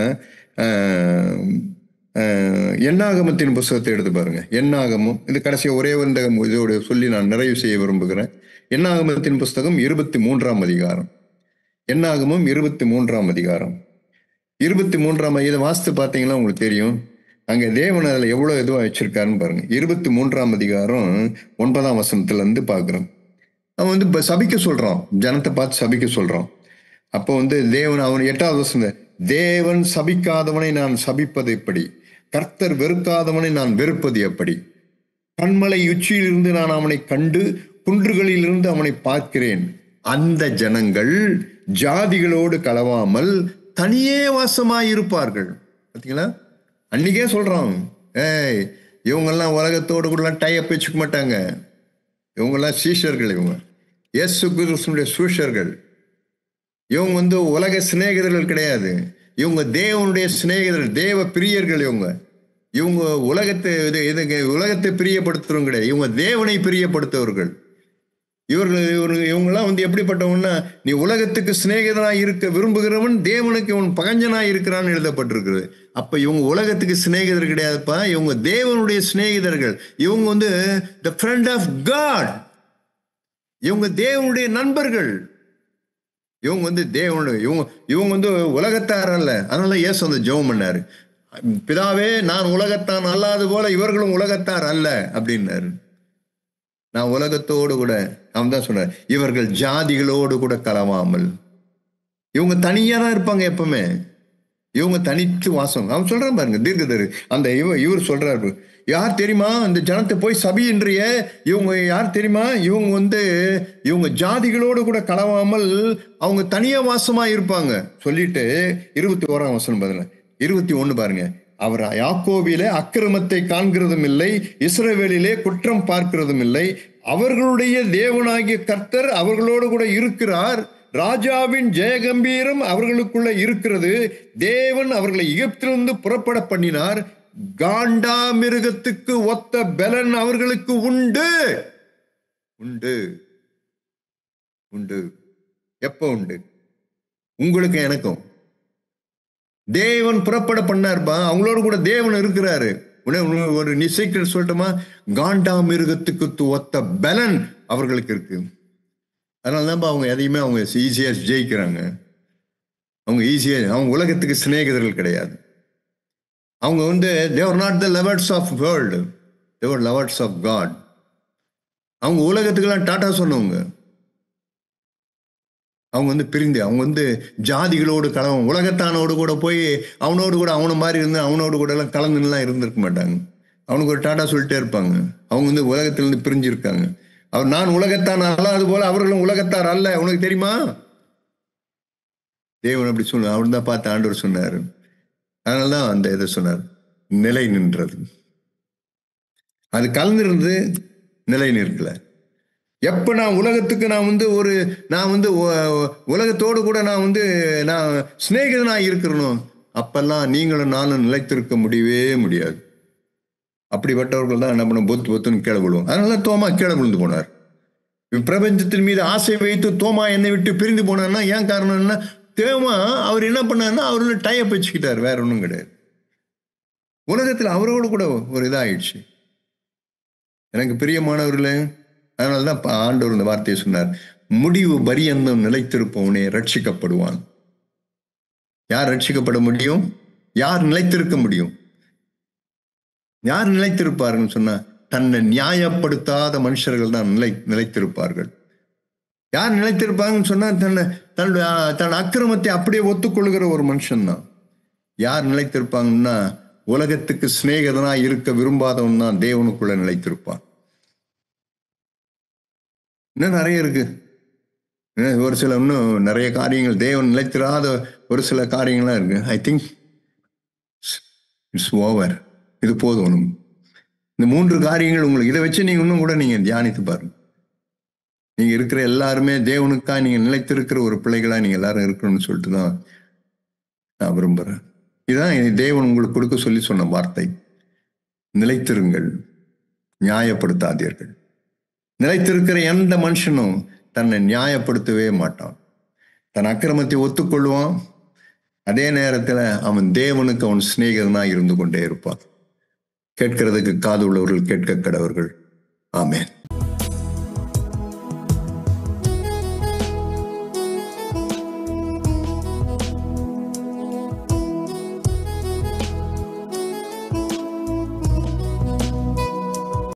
எண்ணாகமத்தின் புஸ்தகத்தை எடுத்து பாருங்க. எண்ணாகமும் இது கடைசியா ஒரே இந்த இதோட சொல்லி நான் நிறைவு செய்ய விரும்புகிறேன். எண்ணாகமத்தின் புஸ்தகம் 23ஆம் அதிகாரம். எண்ணாகமும் 23ஆம் அதிகாரம் 23ஆம் இதை வாசித்து பார்த்தீங்கன்னா உங்களுக்கு தெரியும். அங்க தேவன் அதுல எவ்வளவு இதுவா வச்சிருக்காருன்னு பாருங்க. 23ஆம் அதிகாரம் 9ஆம் வசனத்துல இருந்து பாக்குறோம். அவன் வந்து சபிக்க சொல்றான், ஜனத்தை பார்த்து சபிக்க சொல்றான். அப்போ வந்து தேவன் அவன் 8ஆவது வசனம், தேவன் சபிக்காதவனை நான் சபிப்பது எப்படி, கர்த்தர் வெறுக்காதவனை நான் வெறுப்பது எப்படி? கண்மலை உச்சியிலிருந்து நான் அவனை கண்டு குன்றுகளிலிருந்து அவனை பார்க்கிறேன். அந்த ஜனங்கள் ஜாதிகளோடு கலவாமல் தனியே வாசமாய் இருப்பார்கள். பார்த்தீங்களா? அன்னைக்கே சொல்றான், ஏய் இவங்கெல்லாம் உலகத்தோடு கூட டைப் வச்சுக்க மாட்டாங்க. இவங்கெல்லாம் சீஷர்கள். இவங்க இயேசு கிறிஸ்துவினுடைய சீஷர்கள். இவங்க உலக சிநேகிதர்கள் கிடையாது. இவங்க தேவனுடைய சிநேகிதர்கள், தேவ பிரியர்கள். இவங்க உலகத்தை பிரியப்படுத்துறவங்க கிடையாது. இவங்க தேவனை பிரியப்படுத்தவர்கள். இவங்கெல்லாம் எப்படிப்பட்டவன்னா, நீ உலகத்துக்கு சிநேகிதனாய் இருக்க விரும்புகிறவன் தேவனுக்கு இவன் பகஞ்சனாய் இருக்கிறான்னு எழுதப்பட்டிருக்கிறது. அப்ப இவங்க உலகத்துக்கு சிநேகிதர் கிடையாதுப்பா, இவங்க தேவனுடைய சிநேகிதர்கள். இவங்க the friend of God. இவங்க தேவனுடைய நண்பர்கள். இவங்க தேவனுடைய இவங்க உலகத்தார் அல்ல. அதனால இயேசு ஜெபம் பண்ணாரு, பிதாவே நான் உலகத்தான் அல்லாது போல இவர்களும் உலகத்தார் அல்ல அப்படின்னாரு. நான் உலகத்தோடு கூட, அவன் தான் சொன்னார், இவர்கள் ஜாதிகளோடு கூட கலவாமல். இவங்க தனியா தான் இருப்பாங்க எப்பவுமே. இவங்க தனித்து வாசம். அவன் சொல்றான் பாருங்க, தீர்க்கதரிசி அந்த இவர் சொல்றாரு, யார் தெரியுமா அந்த ஜனத்தை போய் சபியின்றிய, இவங்க யார் தெரியுமா, இவங்க ஜாதிகளோடு கூட கலவாமல் அவங்க தனியா வாசமா இருப்பாங்க சொல்லிட்டு 21ஆம் வசனம் பாருங்க, 21 பாருங்க. அவர் யாக்கோபிலே அக்கிரமத்தை காண்கிறதும் இல்லை, இஸ்ரவேலிலே குற்றம் பார்க்கிறதும் இல்லை. அவர்களுடைய தேவனாகிய கர்த்தர் அவர்களோடு கூட இருக்கிறார். ராஜாவின் ஜெயகம்பீரம் அவர்களுக்குள்ள இருக்கிறது. தேவன் அவர்களை எகிப்திலிருந்து புறப்பட பண்ணினார். காண்டா மிருகத்துக்கு ஒத்த பலன் அவர்களுக்கு உண்டு. உண்டு உண்டு. எப்ப உண்டு? உங்களுக்கு எனக்கும். தேவன் புறப்பட பண்ணார்பா, அவங்களோட கூட தேவன் இருக்கிறாரு. ஒரு சீக்கிரம் சொல்லட்டுமா, காண்டா மிருகத்துக்கு ஒத்த பலன் அவர்களுக்கு இருக்கு. அதனாலதான் அவங்க எதையுமே அவங்க ஈஸியா ஜெயிக்கிறாங்க. அவங்க ஈஸியா, அவங்க உலகத்துக்கு சிநேகிதர்கள் கிடையாது. அவங்க they were not the lovers of world, they were lovers of God. அவங்க உலகத்துக்கெல்லாம் டாட்டா சொன்னவங்க. அவங்க பிரிந்து, அவங்க ஜாதிகளோடு கலவம், உலகத்தானோடு கூட போய் அவனோடு கூட அவனை மாதிரி இருந்து அவனோடு கூட எல்லாம் கலந்துலாம் இருந்திருக்க மாட்டாங்க. அவனுக்கு ஒரு டாட்டா சொல்லிட்டே இருப்பாங்க. அவங்க உலகத்திலிருந்து பிரிஞ்சிருக்காங்க. அவர் நான் உலகத்தான் அல்லாது போல அவர்களும் உலகத்தார் அல்ல, உனக்கு தெரியுமா? தேவன் அப்படி சொன்ன, அவன் தான் பார்த்து ஆண்டவர் சொன்னாரு. அதனாலதான் அந்த இதை சொன்னார், நிலை நின்றது. அது கலந்துருந்து நிலை நிற்கல. எப்ப நான் உலகத்துக்கு நான் உலகத்தோடு கூட நான் சிநேகிதனா இருக்கிறனும், அப்பெல்லாம் நீங்களும் நானும் நிலைத்திருக்க முடியவே முடியாது. அப்படிப்பட்டவர்கள் தான் என்ன பண்ண, பொத்துன்னு கீழே விழுவோம். அதனால தோமா கீழே விழுந்து போனார். பிரபஞ்சத்தின் மீது ஆசை வைத்து தோமா என்னை விட்டு பிரிந்து போனார்னா ஏன் காரணம்னா, தேவமா அவர் என்ன பண்ணாருன்னா அவரு டைப் வச்சுக்கிட்டார், வேற ஒன்றும் கிடையாது. உலகத்தில் அவரோடு கூட ஒரு இதாயிடுச்சு. எனக்கு பிரியமானவர்களே, அதனாலதான் ஆண்டவர் இந்த வார்த்தையை சொன்னார், முடிவு பரியந்தம் நிலைத்திருப்பவனே ரட்சிக்கப்படுவான். யார் ரட்சிக்கப்பட முடியும்? யார் நிலைத்திருக்க முடியும்? யார் நிலைத்திருப்பார்கள் சொன்னா, தன்னை நியாயப்படுத்தாத மனுஷர்கள் தான் நிலைத்திருப்பார்கள். யார் நிலைத்திருப்பாங்கன்னு சொன்னா, தன் அக்கிரமத்தை அப்படியே ஒத்துக்கொள்கிற ஒரு மனுஷன் தான். யார் நிலைத்திருப்பாங்கன்னா, உலகத்துக்கு சிநேகிதனா இருக்க விரும்பாதவன் தான் தேவனுக்குள்ள நிலைத்திருப்பான். இன்னும் நிறைய இருக்கு. ஒரு சில இன்னும் நிறைய காரியங்கள், தேவன் நிலைத்திராத ஒரு சில காரியங்கள்லாம் இருக்கு. I think it's over. இது போதும். இந்த 3 காரியங்கள் உங்களுக்கு, இதை வச்சு நீங்க இன்னும் கூட நீங்க தியானித்து பாருங்க. நீங்க இருக்கிற எல்லாருமே தேவனுக்கா நீங்க நிலைத்திருக்கிற ஒரு பிள்ளைகளா நீங்க எல்லாரும் இருக்கணும்னு சொல்லிட்டு தான் நான் விரும்புறேன். இதுதான் தேவன் உங்களுக்கு கொடுக்க சொல்லி சொன்ன வார்த்தை. நிலைத்திருங்கள், நியாயப்படுத்தாதீர்கள். நிலைத்திருக்கிற எந்த மனுஷனும் தன்னை நியாயப்படுத்தவே மாட்டான். தன் அக்கிரமத்தை ஒத்துக்கொள்வான். அதே நேரத்துல அவன் தேவனுக்கு அவன் சிநேகிதனா இருந்து கொண்டே இருப்பான். கேட்கிறதுக்கு காது உள்ளவர்கள் கேட்க கடவர்கள். ஆமென்.